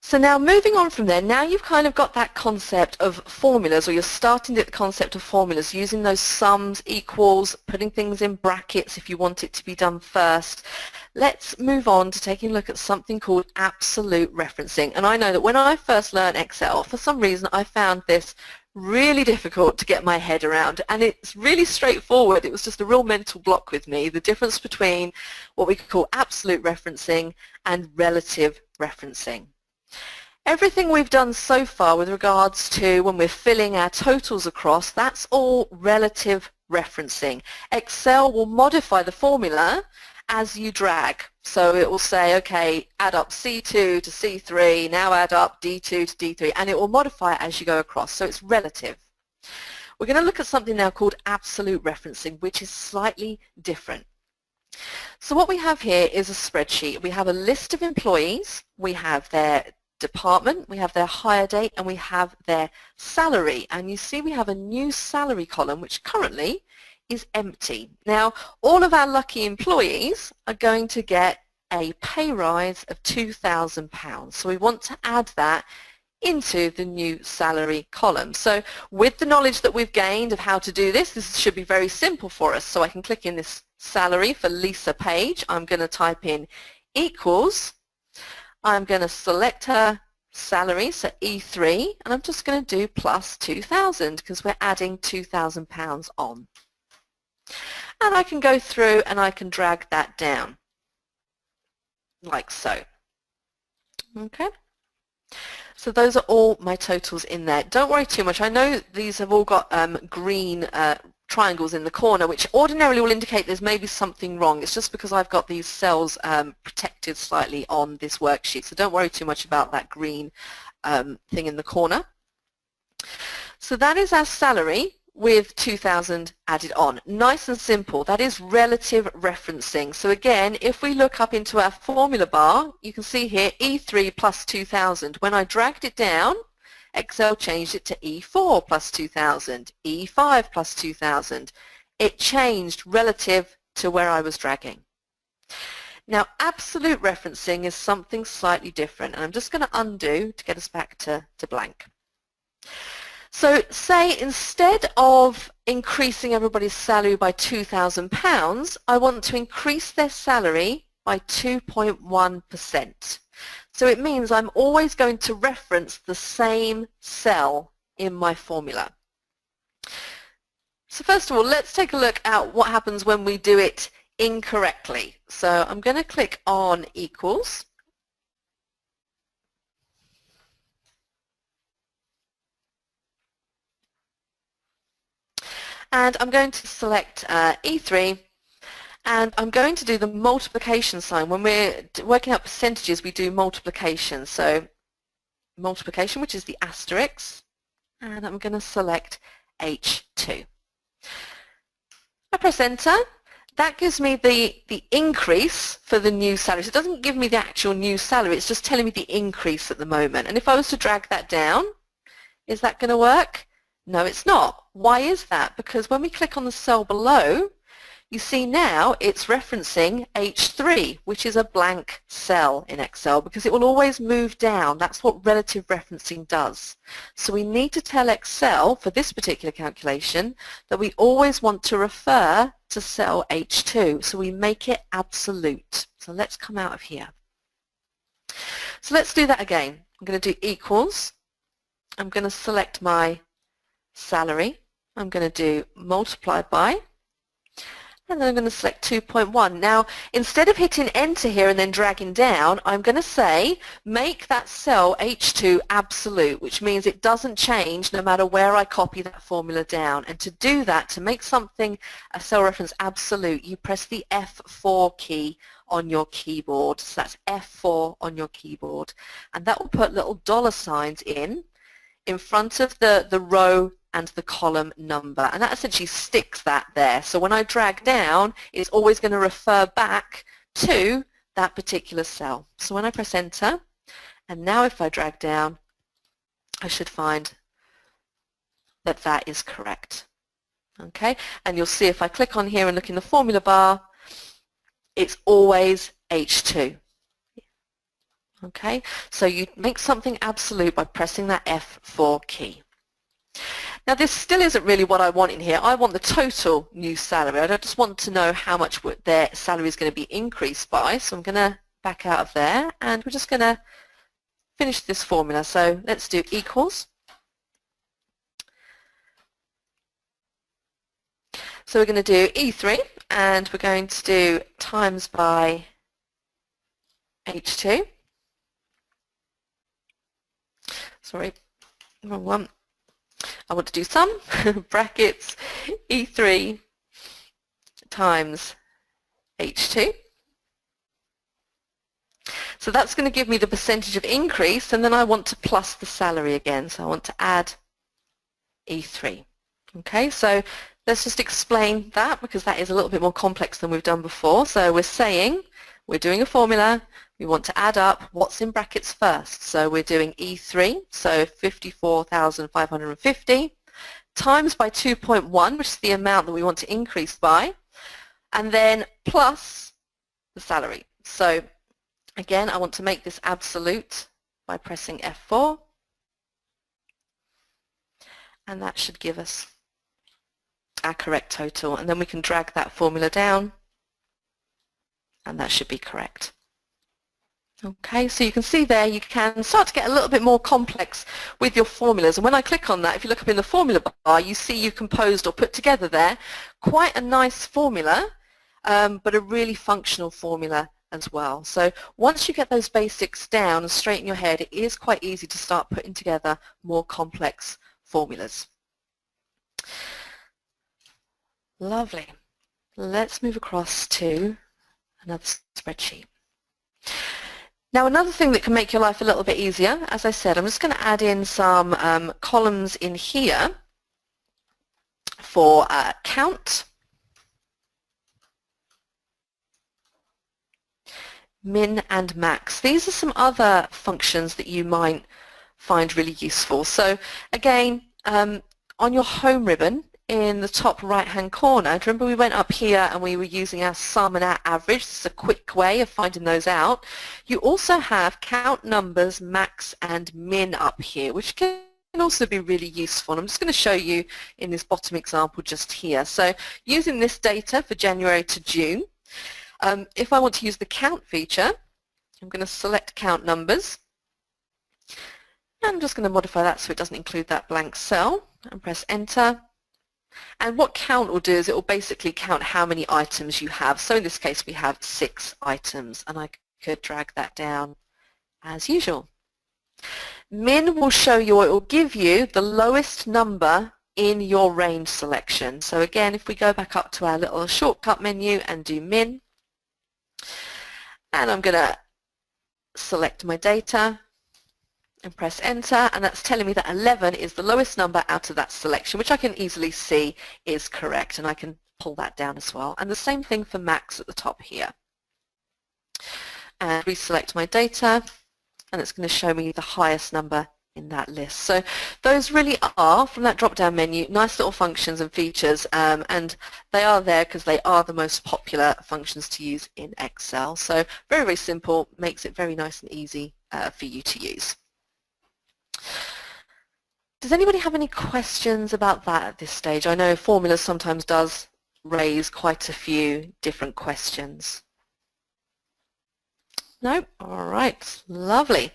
B: So now moving on from there, now you've kind of got that concept of formulas, or you're starting to get the concept of formulas, using those sums, equals, putting things in brackets if you want it to be done first. Let's move on to taking a look at something called absolute referencing. And I know that when I first learned Excel, for some reason I found this really difficult to get my head around, and it's really straightforward. It was just a real mental block with me, the difference between what we could call absolute referencing and relative referencing. Everything we've done so far with regards to when we're filling our totals across, that's all relative referencing. Excel will modify the formula as you drag. So it will say, okay, add up C2 to C3, now add up D2 to D3, and it will modify it as you go across. So it's relative. We're going to look at something now called absolute referencing, which is slightly different. So what we have here is a spreadsheet. We have a list of employees, we have their department, we have their hire date, and we have their salary. And you see we have a new salary column which currently is empty. Now all of our lucky employees are going to get a pay rise of £2,000. So we want to add that into the new salary column. So with the knowledge that we've gained of how to do this, this should be very simple for us. So I can click in this salary for Lisa Page. I'm going to type in equals, I'm going to select her salary, so E3, and I'm just going to do plus 2,000 because we're adding £2,000 on. And I can go through and I can drag that down like so. Okay. So those are all my totals in there. Don't worry too much. I know these have all got green triangles in the corner, which ordinarily will indicate there's maybe something wrong. It's just because I've got these cells protected slightly on this worksheet. So don't worry too much about that green thing in the corner. So that is our salary with 2,000 added on. Nice and simple. That is relative referencing. So again, if we look up into our formula bar, you can see here E3 plus 2,000. When I dragged it down, Excel changed it to E4 plus 2,000, E5 plus 2,000. It changed relative to where I was dragging. Now, absolute referencing is something slightly different, and I'm just going to undo to get us back to blank. So say instead of increasing everybody's salary by £2,000, I want to increase their salary by 2.1%. So it means I'm always going to reference the same cell in my formula. So first of all, let's take a look at what happens when we do it incorrectly. So I'm going to click on equals. And I'm going to select E3, and I'm going to do the multiplication sign. When we're working out percentages, we do multiplication. So multiplication, which is the asterisk, and I'm going to select H2. I press enter. That gives me the increase for the new salary. So it doesn't give me the actual new salary, it's just telling me the increase at the moment. And if I was to drag that down, is that going to work? No, it's not. Why is that? Because when we click on the cell below, you see now it's referencing H3, which is a blank cell in Excel, because it will always move down. That's what relative referencing does. So we need to tell Excel, for this particular calculation, that we always want to refer to cell H2. So we make it absolute. So let's come out of here. So let's do that again. I'm going to do equals. I'm going to select my salary. I'm going to do multiplied by, and then I'm going to select 2.1. Now, instead of hitting enter here and then dragging down, I'm going to say make that cell H2 absolute, which means it doesn't change no matter where I copy that formula down. And to do that, to make something a cell reference absolute, you press the F4 key on your keyboard. So that's F4 on your keyboard, and that will put little dollar signs in front of the row and the column number, and that essentially sticks that there. So when I drag down, it's always going to refer back to that particular cell. So when I press enter, and now if I drag down, I should find that that is correct. Okay, and you'll see if I click on here and look in the formula bar, it's always H2. Okay, so you make something absolute by pressing that F4 key. Now this still isn't really what I want in here. I want the total new salary. I don't just want to know how much their salary is going to be increased by. So I'm going to back out of there, and we're just going to finish this formula. So let's do equals. So we're going to do E3, and we're going to do times by H2. Sorry, wrong one. I want to do sum, brackets, E3 times H2. So that's going to give me the percentage of increase, and then I want to plus the salary again. So I want to add E3. Okay, so let's just explain that, because that is a little bit more complex than we've done before. So we're saying we're doing a formula. We want to add up what's in brackets first. So we're doing E3, so 54,550, times by 2.1, which is the amount that we want to increase by, and then plus the salary. So again, I want to make this absolute by pressing F4, and that should give us our correct total. And then we can drag that formula down, and that should be correct. Okay, so you can see there you can start to get a little bit more complex with your formulas, and when I click on that, if you look up in the formula bar, you see you've composed or put together there quite a nice formula, but a really functional formula as well. So once you get those basics down and straight in your head, it is quite easy to start putting together more complex formulas. Lovely. Let's move across to another spreadsheet. Now another thing that can make your life a little bit easier, as I said, I'm just going to add in some columns in here for count, min and max. These are some other functions that you might find really useful. So again, on your home ribbon in the top right hand corner, do you remember we went up here and we were using our sum and our average? This is a quick way of finding those out. You also have count, numbers, max and min up here, which can also be really useful. I'm just going to show you in this bottom example just here. So using this data for January to June, if I want to use the count feature, I'm going to select count numbers. I'm just going to modify that so it doesn't include that blank cell and press enter. And what count will do is it will basically count how many items you have. So in this case we have 6 items, and I could drag that down as usual. Min will show you, or it will give you the lowest number in your range selection. So again, if we go back up to our little shortcut menu and do min, and I'm going to select my data and press enter, and that's telling me that 11 is the lowest number out of that selection, which I can easily see is correct, and I can pull that down as well. And the same thing for max at the top here. And reselect my data, and it's going to show me the highest number in that list. So those really are, from that drop-down menu, nice little functions and features, and they are there because they are the most popular functions to use in Excel. So very, very simple, makes it very nice and easy for you to use. Does anybody have any questions about that at this stage? I know formulas sometimes does raise quite a few different questions. No? All right, lovely.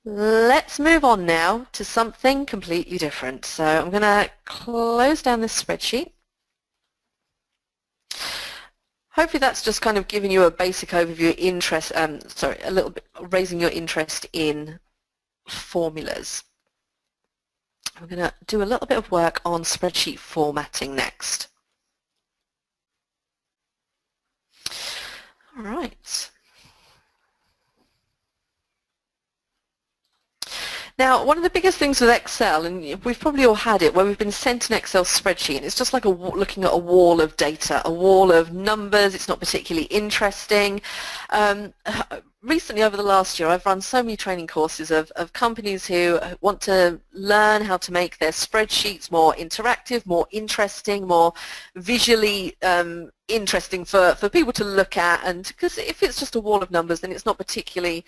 B: Let's move on now to something completely different. So I'm going to close down this spreadsheet. Hopefully that's just kind of giving you a basic overview, a little bit raising your interest in formulas. I'm going to do a little bit of work on spreadsheet formatting next. All right. Now, one of the biggest things with Excel, and we've probably all had it, where we've been sent an Excel spreadsheet, and it's just like looking at a wall of data, a wall of numbers. It's not particularly interesting. Recently, over the last year, I've run so many training courses of companies who want to learn how to make their spreadsheets more interactive, more interesting, more visually interesting for people to look at, and because if it's just a wall of numbers, then it's not particularly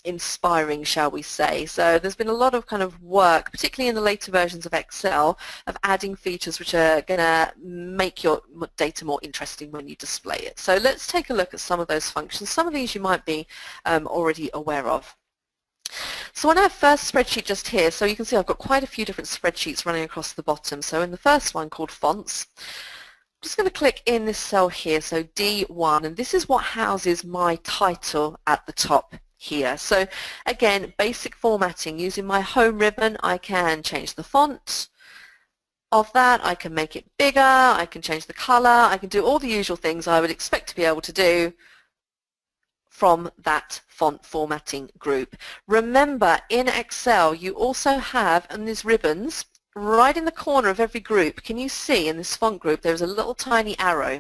B: inspiring, shall we say. So there's been a lot of kind of work, particularly in the later versions of Excel, of adding features which are going to make your data more interesting when you display it. So let's take a look at some of those functions. Some of these you might be already aware of. So on our first spreadsheet just here, so you can see I've got quite a few different spreadsheets running across the bottom. So in the first one called fonts, I'm just going to click in this cell here, so D1, and this is what houses my title at the top here. So again, basic formatting. Using my home ribbon, I can change the font of that, I can make it bigger, I can change the color, I can do all the usual things I would expect to be able to do from that font formatting group. Remember, in Excel, you also have, and these ribbons, right in the corner of every group, can you see in this font group there's a little tiny arrow?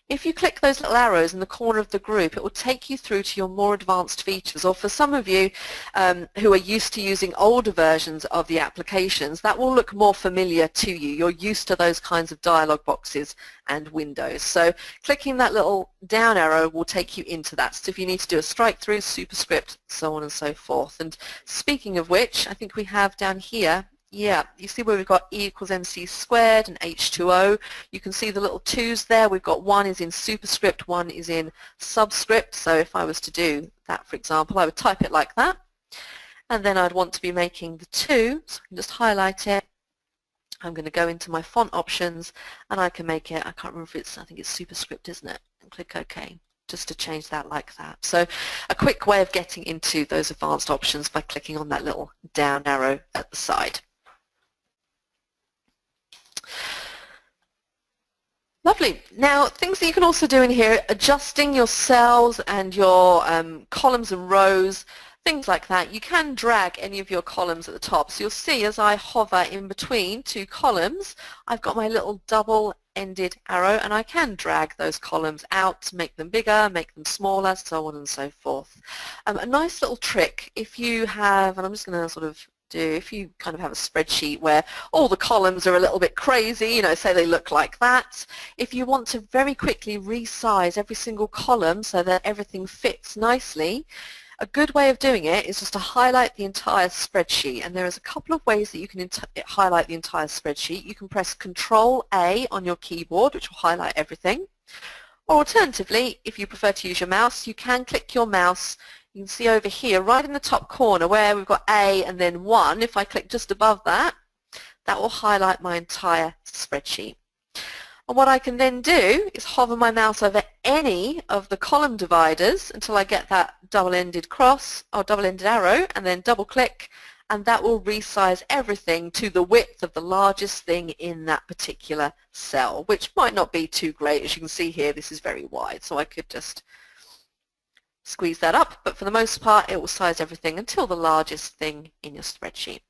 B: If you click those little arrows in the corner of the group, it will take you through to your more advanced features, or for some of you who are used to using older versions of the applications, that will look more familiar to you. You're used to those kinds of dialog boxes and windows. So clicking that little down arrow will take you into that. So if you need to do a strike through, superscript, so on and so forth. And speaking of which, I think we have down here, Yeah, you see where we've got E equals MC squared and H2O. You can see the little 2's there. We've got one is in superscript, one is in subscript. So if I was to do that, for example, I would type it like that. And then I'd want to be making the 2, so I can just highlight it. I'm going to go into my font options and I can make it, I can't remember if it's, I think it's superscript, isn't it? And click OK, just to change that like that. So a quick way of getting into those advanced options by clicking on that little down arrow at the side. Lovely. Now, things that you can also do in here, adjusting your cells and your columns and rows, things like that. You can drag any of your columns at the top. So you'll see as I hover in between two columns, I've got my little double-ended arrow, and I can drag those columns out, make them bigger, make them smaller, so on and so forth. A nice little trick if you have, and I'm just going to sort of if you kind of have a spreadsheet where all the columns are a little bit crazy, you know, say they look like that, if you want to very quickly resize every single column so that everything fits nicely, a good way of doing it is just to highlight the entire spreadsheet, and there is a couple of ways that you can highlight the entire spreadsheet. You can press Control-A on your keyboard, which will highlight everything, or alternatively, if you prefer to use your mouse, you can click your mouse. You can see over here, right in the top corner where we've got A and then 1, if I click just above that, that will highlight my entire spreadsheet. And what I can then do is hover my mouse over any of the column dividers until I get that double-ended cross or double-ended arrow, and then double click, and that will resize everything to the width of the largest thing in that particular cell, which might not be too great. As you can see here, this is very wide, so I could just squeeze that up, but for the most part it will size everything until the largest thing in your spreadsheet.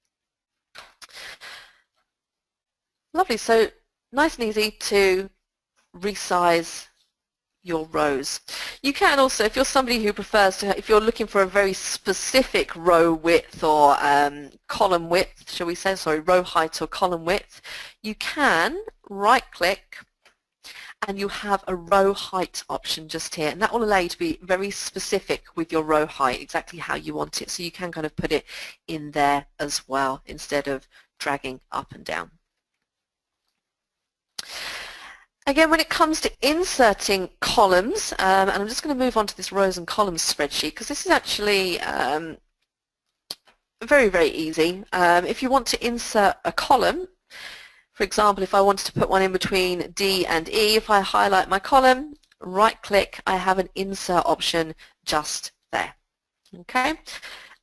B: Lovely, so nice and easy to resize your rows. You can also, if you're somebody who prefers to, if you're looking for a very specific row width or column width, shall we say, sorry, row height or column width, you can right click and you have a row height option just here, and that will allow you to be very specific with your row height, exactly how you want it, so you can kind of put it in there as well instead of dragging up and down. Again, when it comes to inserting columns, and I'm just going to move on to this rows and columns spreadsheet because this is actually very, very easy. If you want to insert a column, for example, if I wanted to put one in between D and E, if I highlight my column, right-click, I have an insert option just there, okay?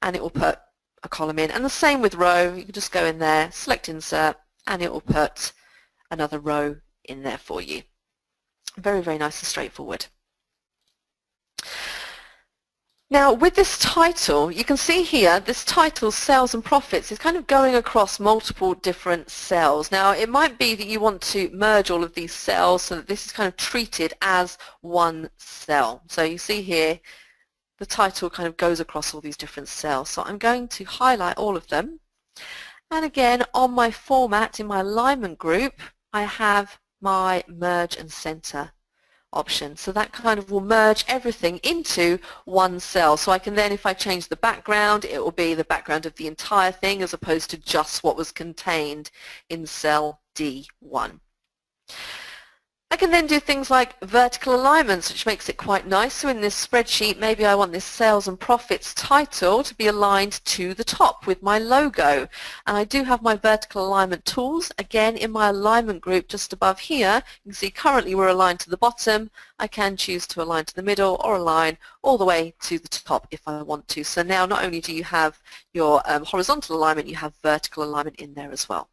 B: And it will put a column in. And the same with row, you can just go in there, select insert, and it will put another row in there for you. Very, very nice and straightforward. Now with this title, you can see here, this title, Sales and Profits, is kind of going across multiple different cells. Now it might be that you want to merge all of these cells so that this is kind of treated as one cell. So you see here, the title kind of goes across all these different cells. So I'm going to highlight all of them. And again, on my format, in my alignment group, I have my merge and center option. So that kind of will merge everything into one cell. So I can then, if I change the background, it will be the background of the entire thing as opposed to just what was contained in cell D1. I can then do things like vertical alignments, which makes it quite nice. So in this spreadsheet, maybe I want this sales and profits title to be aligned to the top with my logo. And I do have my vertical alignment tools. Again, in my alignment group just above here, you can see currently we're aligned to the bottom. I can choose to align to the middle or align all the way to the top if I want to. So now not only do you have your horizontal alignment, you have vertical alignment in there as well.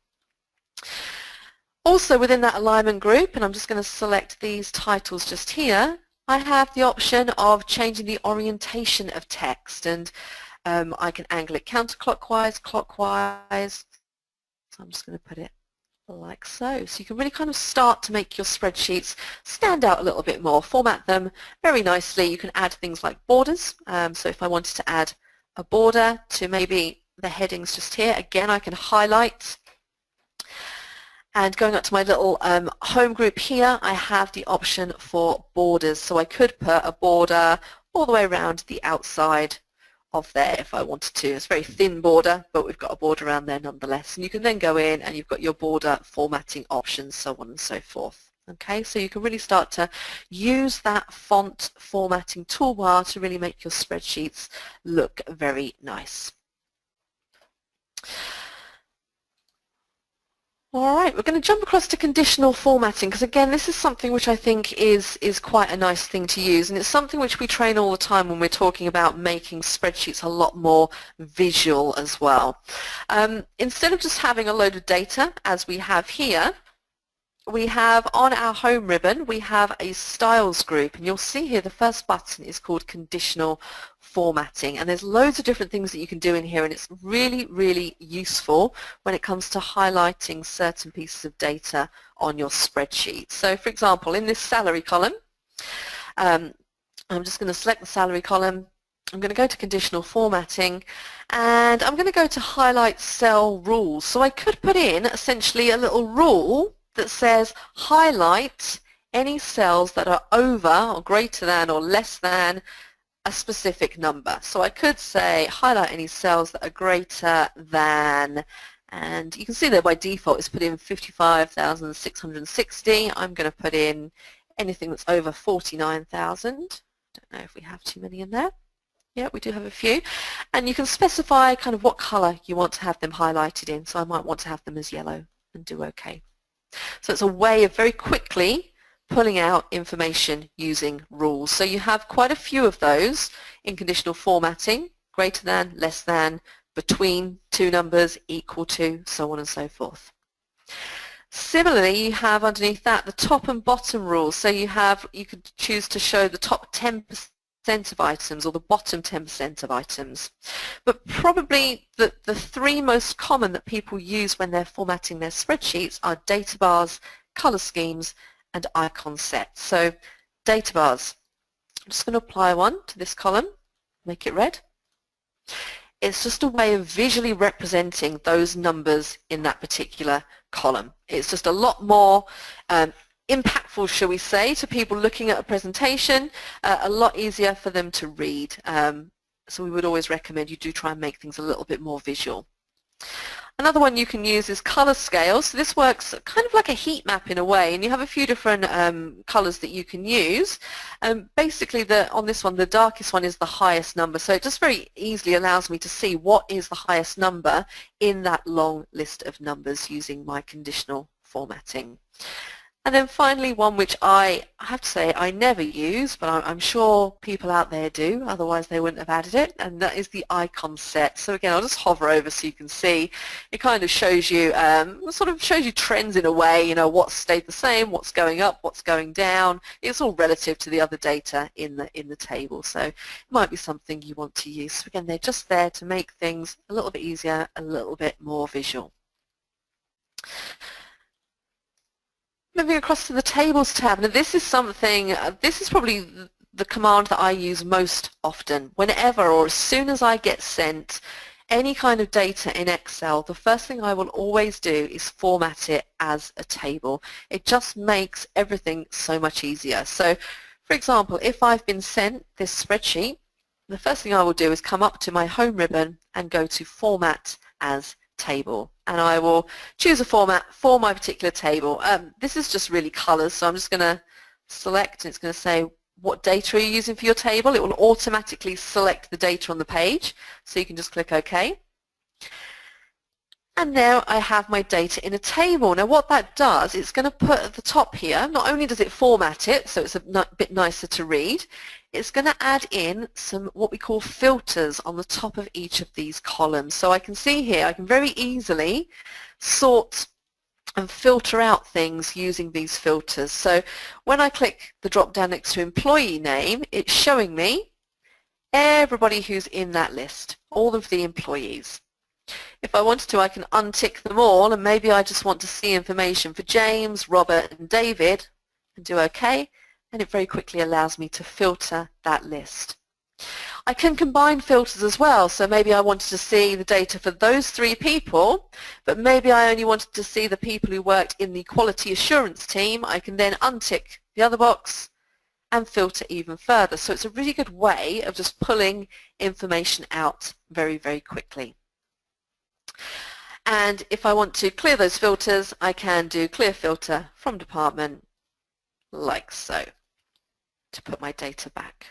B: Also within that alignment group, and I'm just going to select these titles just here, I have the option of changing the orientation of text, and I can angle it counterclockwise, clockwise. So I'm just going to put it like so. So you can really kind of start to make your spreadsheets stand out a little bit more, format them very nicely. You can add things like borders. So if I wanted to add a border to maybe the headings just here, again I can highlight. And going up to my little home group here, I have the option for borders. So I could put a border all the way around the outside of there if I wanted to. It's a very thin border, but we've got a border around there nonetheless. And you can then go in and you've got your border formatting options, so on and so forth. Okay, so you can really start to use that font formatting toolbar to really make your spreadsheets look very nice. All right, we're going to jump across to conditional formatting because again this is something which I think is quite a nice thing to use, and it's something which we train all the time when we're talking about making spreadsheets a lot more visual as well. Instead of just having a load of data as we have here, we have on our home ribbon, we have a styles group, and you'll see here the first button is called conditional formatting, and there's loads of different things that you can do in here, and it's really, really useful when it comes to highlighting certain pieces of data on your spreadsheet. So for example, in this salary column, I'm just going to select the salary column, I'm going to go to conditional formatting, and I'm going to go to highlight cell rules. So I could put in essentially a little rule that says highlight any cells that are over or greater than or less than a specific number. So I could say highlight any cells that are greater than, and you can see that by default it's put in 55,660. I'm going to put in anything that's over 49,000. Don't know if we have too many in there. Yeah, we do have a few. And you can specify kind of what color you want to have them highlighted in. So I might want to have them as yellow and do OK. So it's a way of very quickly pulling out information using rules. So you have quite a few of those in conditional formatting, greater than, less than, between two numbers, equal to, so on and so forth. Similarly, you have underneath that the top and bottom rules. So you could choose to show the top 10% of items or the bottom 10% of items. But probably the three most common that people use when they're formatting their spreadsheets are data bars, color schemes, and icon sets. So data bars, I'm just going to apply one to this column, make it red. It's just a way of visually representing those numbers in that particular column. It's just a lot more impactful, shall we say, to people looking at a presentation, a lot easier for them to read. So we would always recommend you do try and make things a little bit more visual. Another one you can use is color scale. So this works kind of like a heat map in a way, and you have a few different colors that you can use. Basically, on this one, the darkest one is the highest number, so it just very easily allows me to see what is the highest number in that long list of numbers using my conditional formatting. And then finally, one which I have to say I never use, but I'm sure people out there do, otherwise they wouldn't have added it, and that is the icon set. So again, I'll just hover over so you can see. It kind of shows you, sort of shows you trends in a way, you know, what's stayed the same, what's going up, what's going down. It's all relative to the other data in the table, so it might be something you want to use. So again, they're just there to make things a little bit easier, a little bit more visual. Moving across to the Tables tab, now this is something, this is probably the command that I use most often. Whenever or as soon as I get sent any kind of data in Excel, the first thing I will always do is format it as a table. It just makes everything so much easier. So, for example, if I've been sent this spreadsheet, the first thing I will do is come up to my home ribbon and go to Format as Table, and I will choose a format for my particular table. This is just really colors, so I'm just going to select, and it's going to say what data are you using for your table. It will automatically select the data on the page, so you can just click OK. And now I have my data in a table. Now what that does, it's going to put at the top here, not only does it format it so it's a bit nicer to read, it's going to add in some what we call filters on the top of each of these columns. So I can see here, I can very easily sort and filter out things using these filters. So when I click the drop down next to employee name, it's showing me everybody who's in that list, all of the employees. If I wanted to, I can untick them all, and maybe I just want to see information for James, Robert and David, and do OK, and it very quickly allows me to filter that list. I can combine filters as well, so maybe I wanted to see the data for those three people, but maybe I only wanted to see the people who worked in the quality assurance team. I can then untick the other box and filter even further. So it's a really good way of just pulling information out very, very quickly. And if I want to clear those filters, I can do clear filter from department like so to put my data back.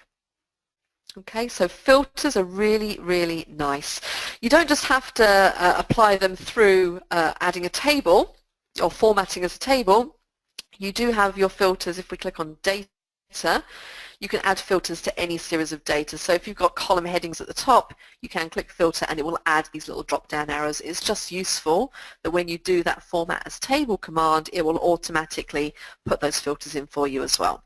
B: Okay, so filters are really, really nice. You don't just have to apply them through adding a table or formatting as a table. You do have your filters. If we click on data, you can add filters to any series of data. So if you've got column headings at the top, you can click filter and it will add these little drop-down arrows. It's just useful that when you do that format as table command, it will automatically put those filters in for you as well.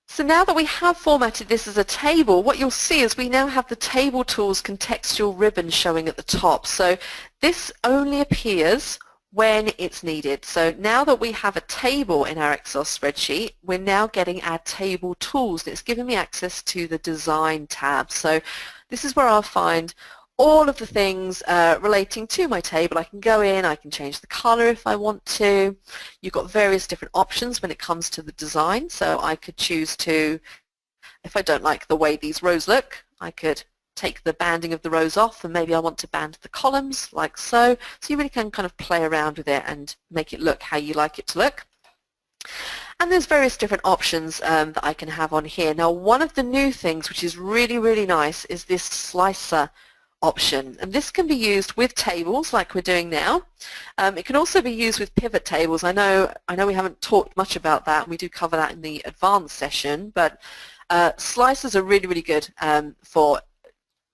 B: So now that we have formatted this as a table, what you'll see is we now have the Table Tools contextual ribbon showing at the top. So this only appears when it's needed. So now that we have a table in our Excel spreadsheet, we're now getting our Table Tools. It's giving me access to the Design tab. So this is where I'll find all of the things relating to my table. I can go in, I can change the color if I want to. You've got various different options when it comes to the design. So I could choose to, if I don't like the way these rows look, I could take the banding of the rows off and maybe I want to band the columns like so. So you really can kind of play around with it and make it look how you like it to look. And there's various different options that I can have on here. Now one of the new things which is really, really nice is this slicer option, and this can be used with tables like we're doing now. It can also be used with pivot tables. I know we haven't talked much about that, and we do cover that in the advanced session, but slicers are really, really good for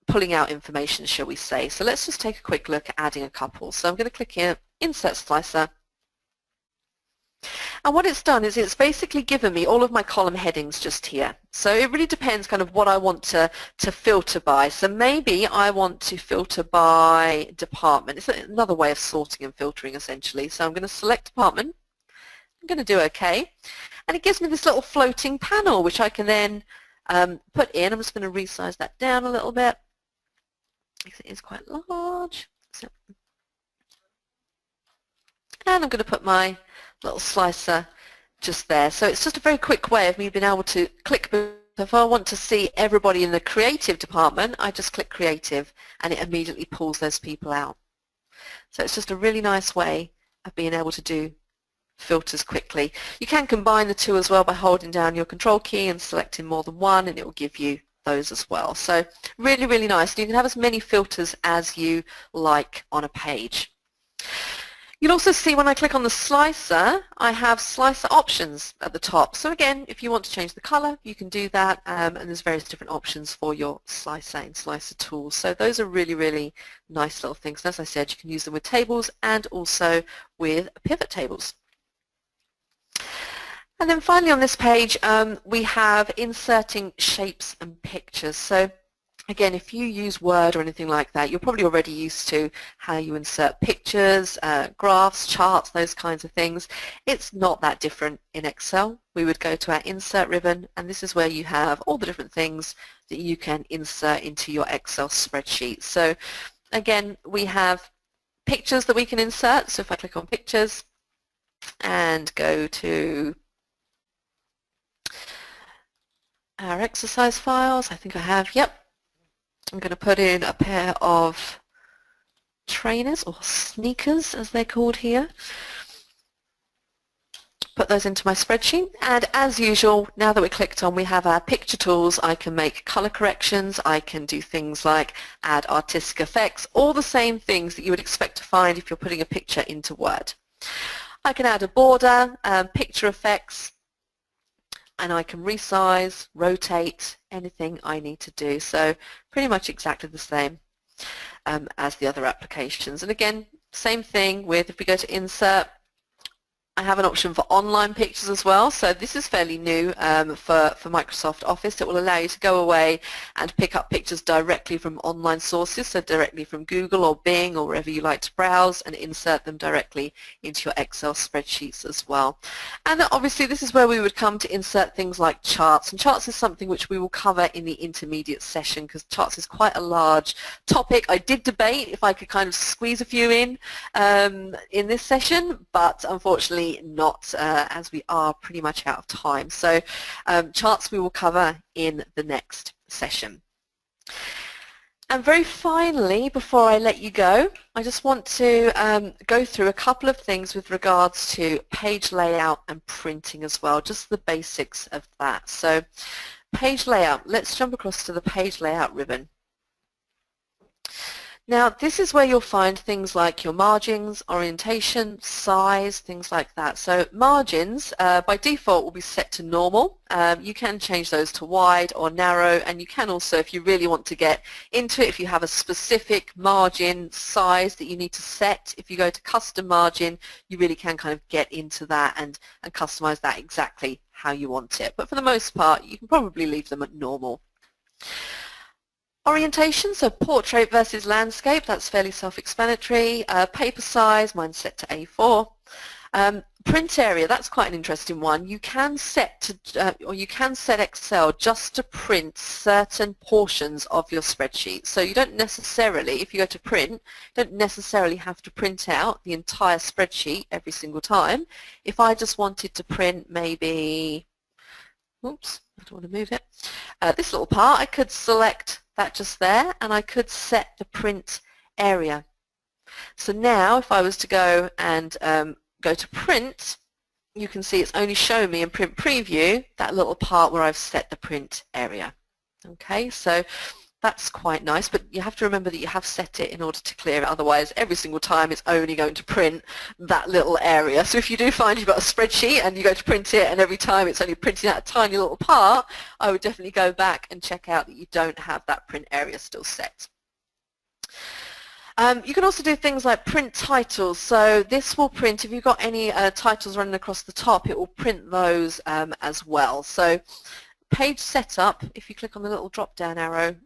B: pulling out information, shall we say. So let's just take a quick look at adding a couple. So I'm going to click here, Insert Slicer. And what it's done is it's basically given me all of my column headings just here. So it really depends kind of what I want to filter by. So maybe I want to filter by department. It's another way of sorting and filtering essentially. So I'm going to select department. I'm going to do OK. And it gives me this little floating panel which I can then put in. I'm just going to resize that down a little bit because it is quite large. So, and I'm going to put my little slicer just there. So it's just a very quick way of me being able to click. If I want to see everybody in the creative department, I just click creative and it immediately pulls those people out. So it's just a really nice way of being able to do filters quickly. You can combine the two as well by holding down your control key and selecting more than one, and it will give you those as well. So really, really nice. You can have as many filters as you like on a page. You'll also see when I click on the slicer, I have slicer options at the top. So again, if you want to change the color, you can do that, and there's various different options for your slicer and slicer tools. So those are really, really nice little things. And as I said, you can use them with tables and also with pivot tables. And then finally on this page, we have inserting shapes and pictures. So again, if you use Word or anything like that, you're probably already used to how you insert pictures, graphs, charts, those kinds of things. It's not that different in Excel. We would go to our Insert ribbon, and this is where you have all the different things that you can insert into your Excel spreadsheet. So again, we have pictures that we can insert. So if I click on Pictures and go to our exercise files, I think I have, yep. I'm going to put in a pair of trainers, or sneakers as they're called here. Put those into my spreadsheet, and as usual, now that we clicked on, we have our picture tools. I can make color corrections, I can do things like add artistic effects, all the same things that you would expect to find if you're putting a picture into Word. I can add a border, picture effects, and I can resize, rotate, anything I need to do. So pretty much exactly the same as the other applications. And again, same thing with, if we go to Insert, I have an option for online pictures as well. So this is fairly new for Microsoft Office. It will allow you to go away and pick up pictures directly from online sources, so directly from Google or Bing or wherever you like to browse, and insert them directly into your Excel spreadsheets as well. And obviously this is where we would come to insert things like charts. And charts is something which we will cover in the intermediate session, because charts is quite a large topic. I did debate if I could kind of squeeze a few in this session, but unfortunately Unfortunately not, as we are pretty much out of time. So charts we will cover in the next session. And very finally, before I let you go, I just want to go through a couple of things with regards to page layout and printing as well, just the basics of that. So page layout, let's jump across to the page layout ribbon. Now this is where you'll find things like your margins, orientation, size, things like that. So margins by default will be set to normal. You can change those to wide or narrow, and you can also, if you really want to get into it, if you have a specific margin size that you need to set, if you go to custom margin, you really can kind of get into that and customize that exactly how you want it. But for the most part, you can probably leave them at normal. Orientation, so portrait versus landscape, that's fairly self-explanatory. Paper size, mine's set to A4. Print area, that's quite an interesting one. You can set Excel just to print certain portions of your spreadsheet. So you don't necessarily, if you go to print, you don't necessarily have to print out the entire spreadsheet every single time. If I just wanted to print maybe, oops, I don't want to move it, this little part, I could select that just there, and I could set the print area. So now if I was to go and go to print, you can see it's only showing me in print preview that little part where I've set the print area. Okay, so that's quite nice, but you have to remember that you have set it in order to clear it, otherwise every single time it's only going to print that little area. So if you do find you've got a spreadsheet and you go to print it and every time it's only printing out a tiny little part, I would definitely go back and check out that you don't have that print area still set. You can also do things like print titles. So this will print, if you've got any titles running across the top, it will print those as well. So page setup, if you click on the little drop down arrow,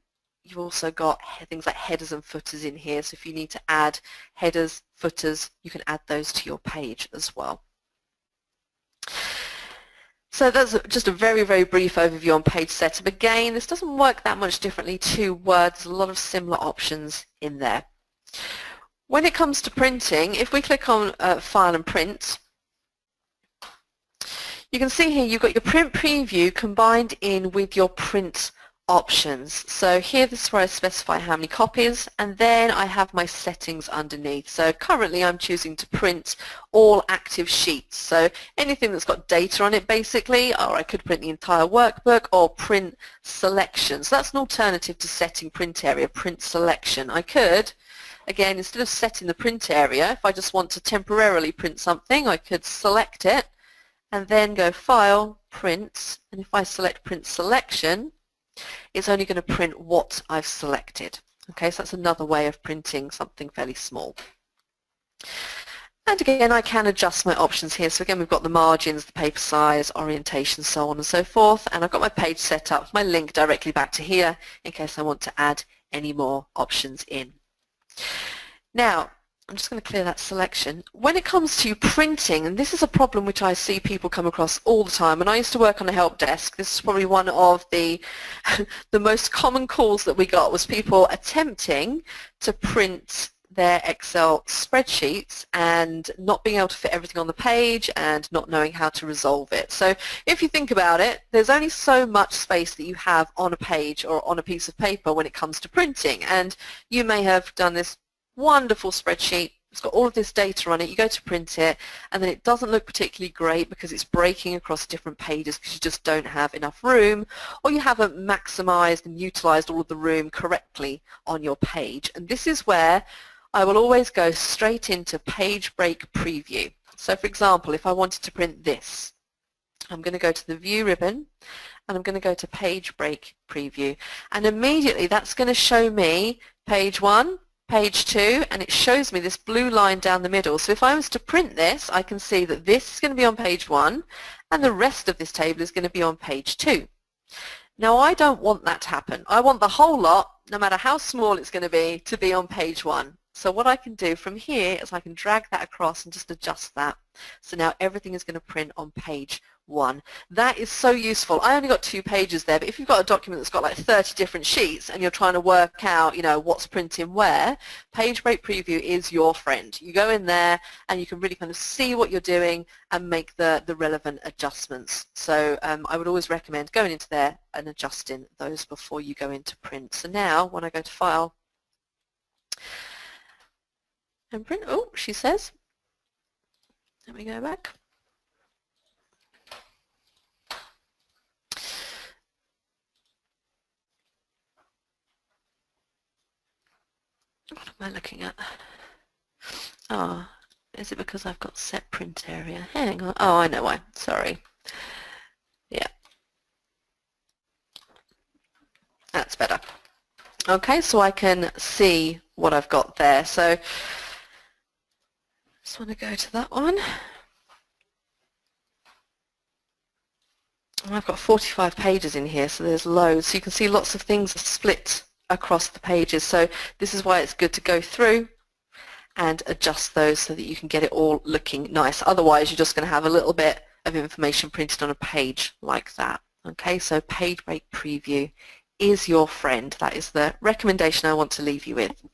B: you've also got things like headers and footers in here. So if you need to add headers, footers, you can add those to your page as well. So that's just a very, very brief overview on page setup. Again, this doesn't work that much differently to Word. There's a lot of similar options in there. When it comes to printing, if we click on File and Print, you can see here you've got your print preview combined in with your print options. So here this is where I specify how many copies, and then I have my settings underneath. So currently I'm choosing to print all active sheets, so anything that's got data on it basically, or I could print the entire workbook, or print selection. So that's an alternative to setting print area, print selection. I could, again, instead of setting the print area, if I just want to temporarily print something, I could select it and then go File, Print, and if I select Print Selection, it's only going to print what I've selected. Okay, so that's another way of printing something fairly small. And again, I can adjust my options here. So again, we've got the margins, the paper size, orientation, so on and so forth. And I've got my page set up, my link directly back to here in case I want to add any more options in. Now, I'm just going to clear that selection. When it comes to printing, and this is a problem which I see people come across all the time, and I used to work on a help desk. This is probably one of the most common calls that we got, was people attempting to print their Excel spreadsheets and not being able to fit everything on the page and not knowing how to resolve it. So if you think about it, there's only so much space that you have on a page or on a piece of paper when it comes to printing, and you may have done this wonderful spreadsheet, it's got all of this data on it, you go to print it, and then it doesn't look particularly great because it's breaking across different pages because you just don't have enough room, or you haven't maximized and utilized all of the room correctly on your page. And this is where I will always go straight into page break preview. So for example, if I wanted to print this, I'm going to go to the View ribbon and I'm going to go to page break preview, and immediately that's going to show me page 1, page 2, and it shows me this blue line down the middle. So if I was to print this, I can see that this is going to be on page 1 and the rest of this table is going to be on page 2. Now I don't want that to happen. I want the whole lot, no matter how small it's going to be on page 1. So what I can do from here is I can drag that across and just adjust that. So now everything is going to print on page one. That is so useful. I only got 2 pages there, but if you've got a document that's got like 30 different sheets and you're trying to work out, you know, what's printing where, Page Break Preview is your friend. You go in there and you can really kind of see what you're doing and make the relevant adjustments. So I would always recommend going into there and adjusting those before you go into print. So now when I go to File and Print, oh, she says, let me go back. What am I looking at? Oh, is it because I've got set print area? Hang on. Oh, I know why. Sorry. Yeah. That's better. Okay, so I can see what I've got there. So just want to go to that one. And I've got 45 pages in here, so there's loads. So you can see lots of things are split across the pages. So this is why it's good to go through and adjust those so that you can get it all looking nice. Otherwise, you're just going to have a little bit of information printed on a page like that. Okay, so Page Break Preview is your friend. That is the recommendation I want to leave you with.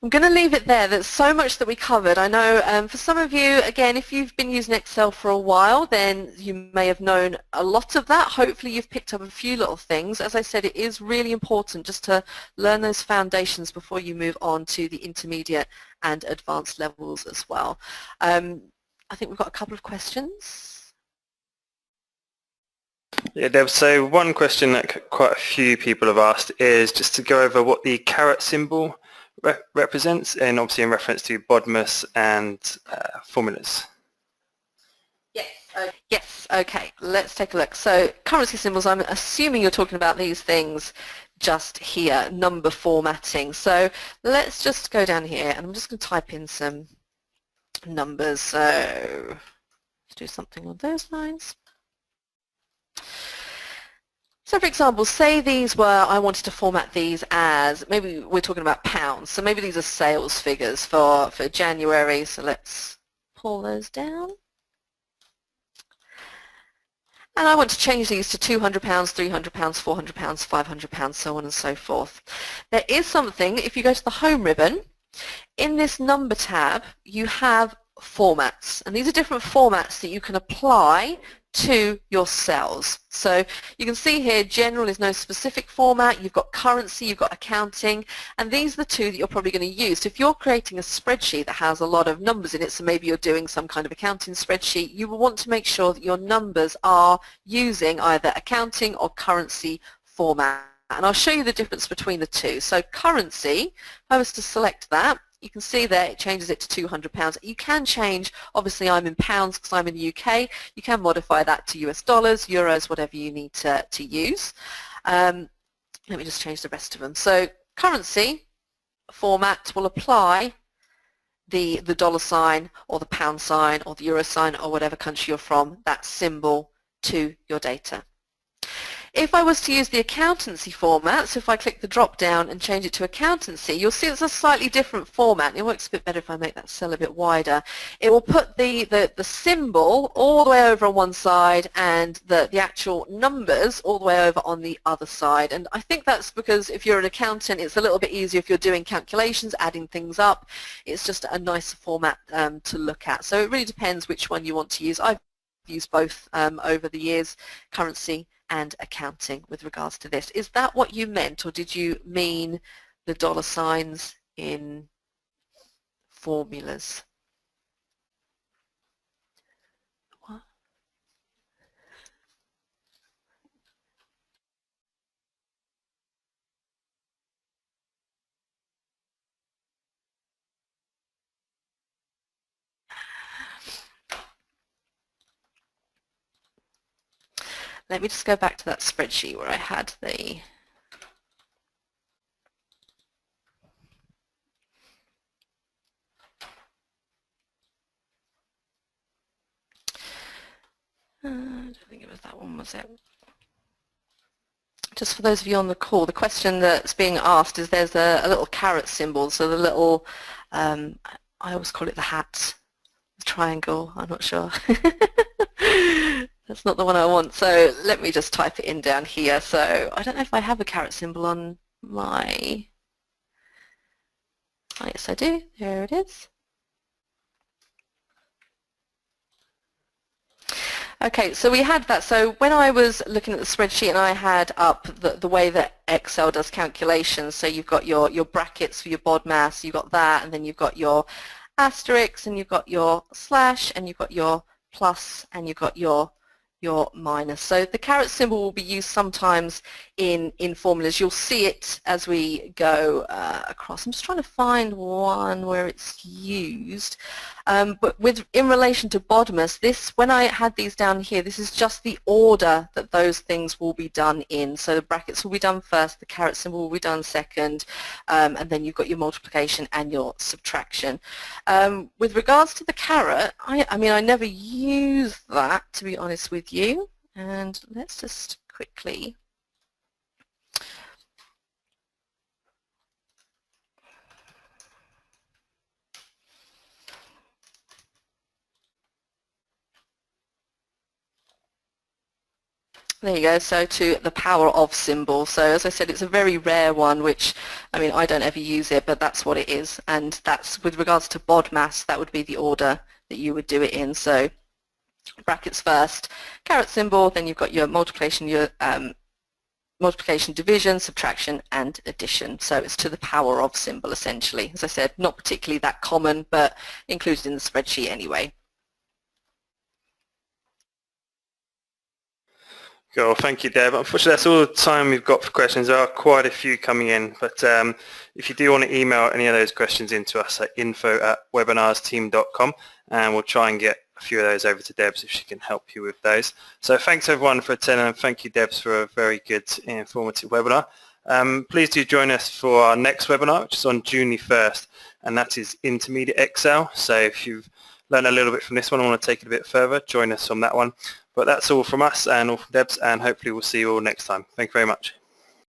B: I'm going to leave it there. There's so much that we covered. I know for some of you, again, if you've been using Excel for a while, then you may have known a lot of that. Hopefully you've picked up a few little things. As I said, it is really important just to learn those foundations before you move on to the intermediate and advanced levels as well. I think we've got a couple of questions.
A: Yeah, Deb, so one question that quite a few people have asked is just to go over what the caret symbol represents, and obviously in reference to BODMAS and formulas.
B: Yes, okay, let's take a look. So currency symbols, I'm assuming you're talking about these things just here, number formatting. So let's just go down here and I'm just going to type in some numbers. So let's do something on those lines. So for example, say these were, I wanted to format these as, maybe we're talking about pounds, so maybe these are sales figures for January, so let's pull those down. And I want to change these to £200, £300, £400, £500, so on and so forth. There is something, if you go to the Home ribbon, in this Number tab, you have formats, and these are different formats that you can apply to your cells. So you can see here general is no specific format, you've got currency, you've got accounting, and these are the two that you're probably going to use. So if you're creating a spreadsheet that has a lot of numbers in it, so maybe you're doing some kind of accounting spreadsheet, you will want to make sure that your numbers are using either accounting or currency format. And I'll show you the difference between the two. So currency, if I was to select that, you can see there it changes it to £200. You can change, obviously I'm in pounds because I'm in the UK, you can modify that to US dollars, euros, whatever you need to use. Let me just change the rest of them. So currency format will apply the dollar sign or the pound sign or the euro sign or whatever country you're from, that symbol to your data. If I was to use the accountancy format, so if I click the drop down and change it to accountancy, you'll see it's a slightly different format. It works a bit better if I make that cell a bit wider. It will put the symbol all the way over on one side and the actual numbers all the way over on the other side. And I think that's because if you're an accountant, it's a little bit easier if you're doing calculations, adding things up. It's just a nicer format to look at. So it really depends which one you want to use. I've used both over the years, currency and accounting with regards to this. Is that what you meant, or did you mean the dollar signs in formulas? What? Let me just go back to that spreadsheet where I had the I don't think it was that one, was it? Just for those of you on the call, the question that's being asked is there's a little caret symbol, so the little, I always call it the hat, the triangle, I'm not sure. That's not the one I want. So let me just type it in down here. So I don't know if I have a caret symbol on my... Oh, yes, I do. There it is. Okay, so we had that. So when I was looking at the spreadsheet and I had up the way that Excel does calculations, so you've got your brackets for your BODMAS, you've got that, and then you've got your asterisks, and you've got your slash, and you've got your plus, and you've got your minus. So the caret symbol will be used sometimes in formulas. You'll see it as we go across. I'm just trying to find one where it's used. But in relation to BODMAS, when I had these down here, this is just the order that those things will be done in. So the brackets will be done first, the caret symbol will be done second, and then you've got your multiplication and your subtraction. With regards to the caret, I mean, I never use that, to be honest with you. And let's just quickly... There you go, so to the power of symbol. So as I said, it's a very rare one, which, I mean, I don't ever use it, but that's what it is. And that's, with regards to BODMAS, that would be the order that you would do it in. So brackets first, caret symbol, then you've got your multiplication, division, subtraction, and addition. So it's to the power of symbol, essentially. As I said, not particularly that common, but included in the spreadsheet anyway.
A: Cool, thank you, Deb. Unfortunately, that's all the time we've got for questions. There are quite a few coming in, but if you do want to email any of those questions into us at info@webinarsteam.com, and we'll try and get a few of those over to Debs if she can help you with those. So thanks everyone for attending, and thank you, Debs, for a very good and informative webinar. Please do join us for our next webinar, which is on June the 1st, and that is Intermediate Excel. So if you've learned a little bit from this one and want to take it a bit further, join us on that one. But that's all from us and all from Debs, and hopefully we'll see you all next time. Thank you very much.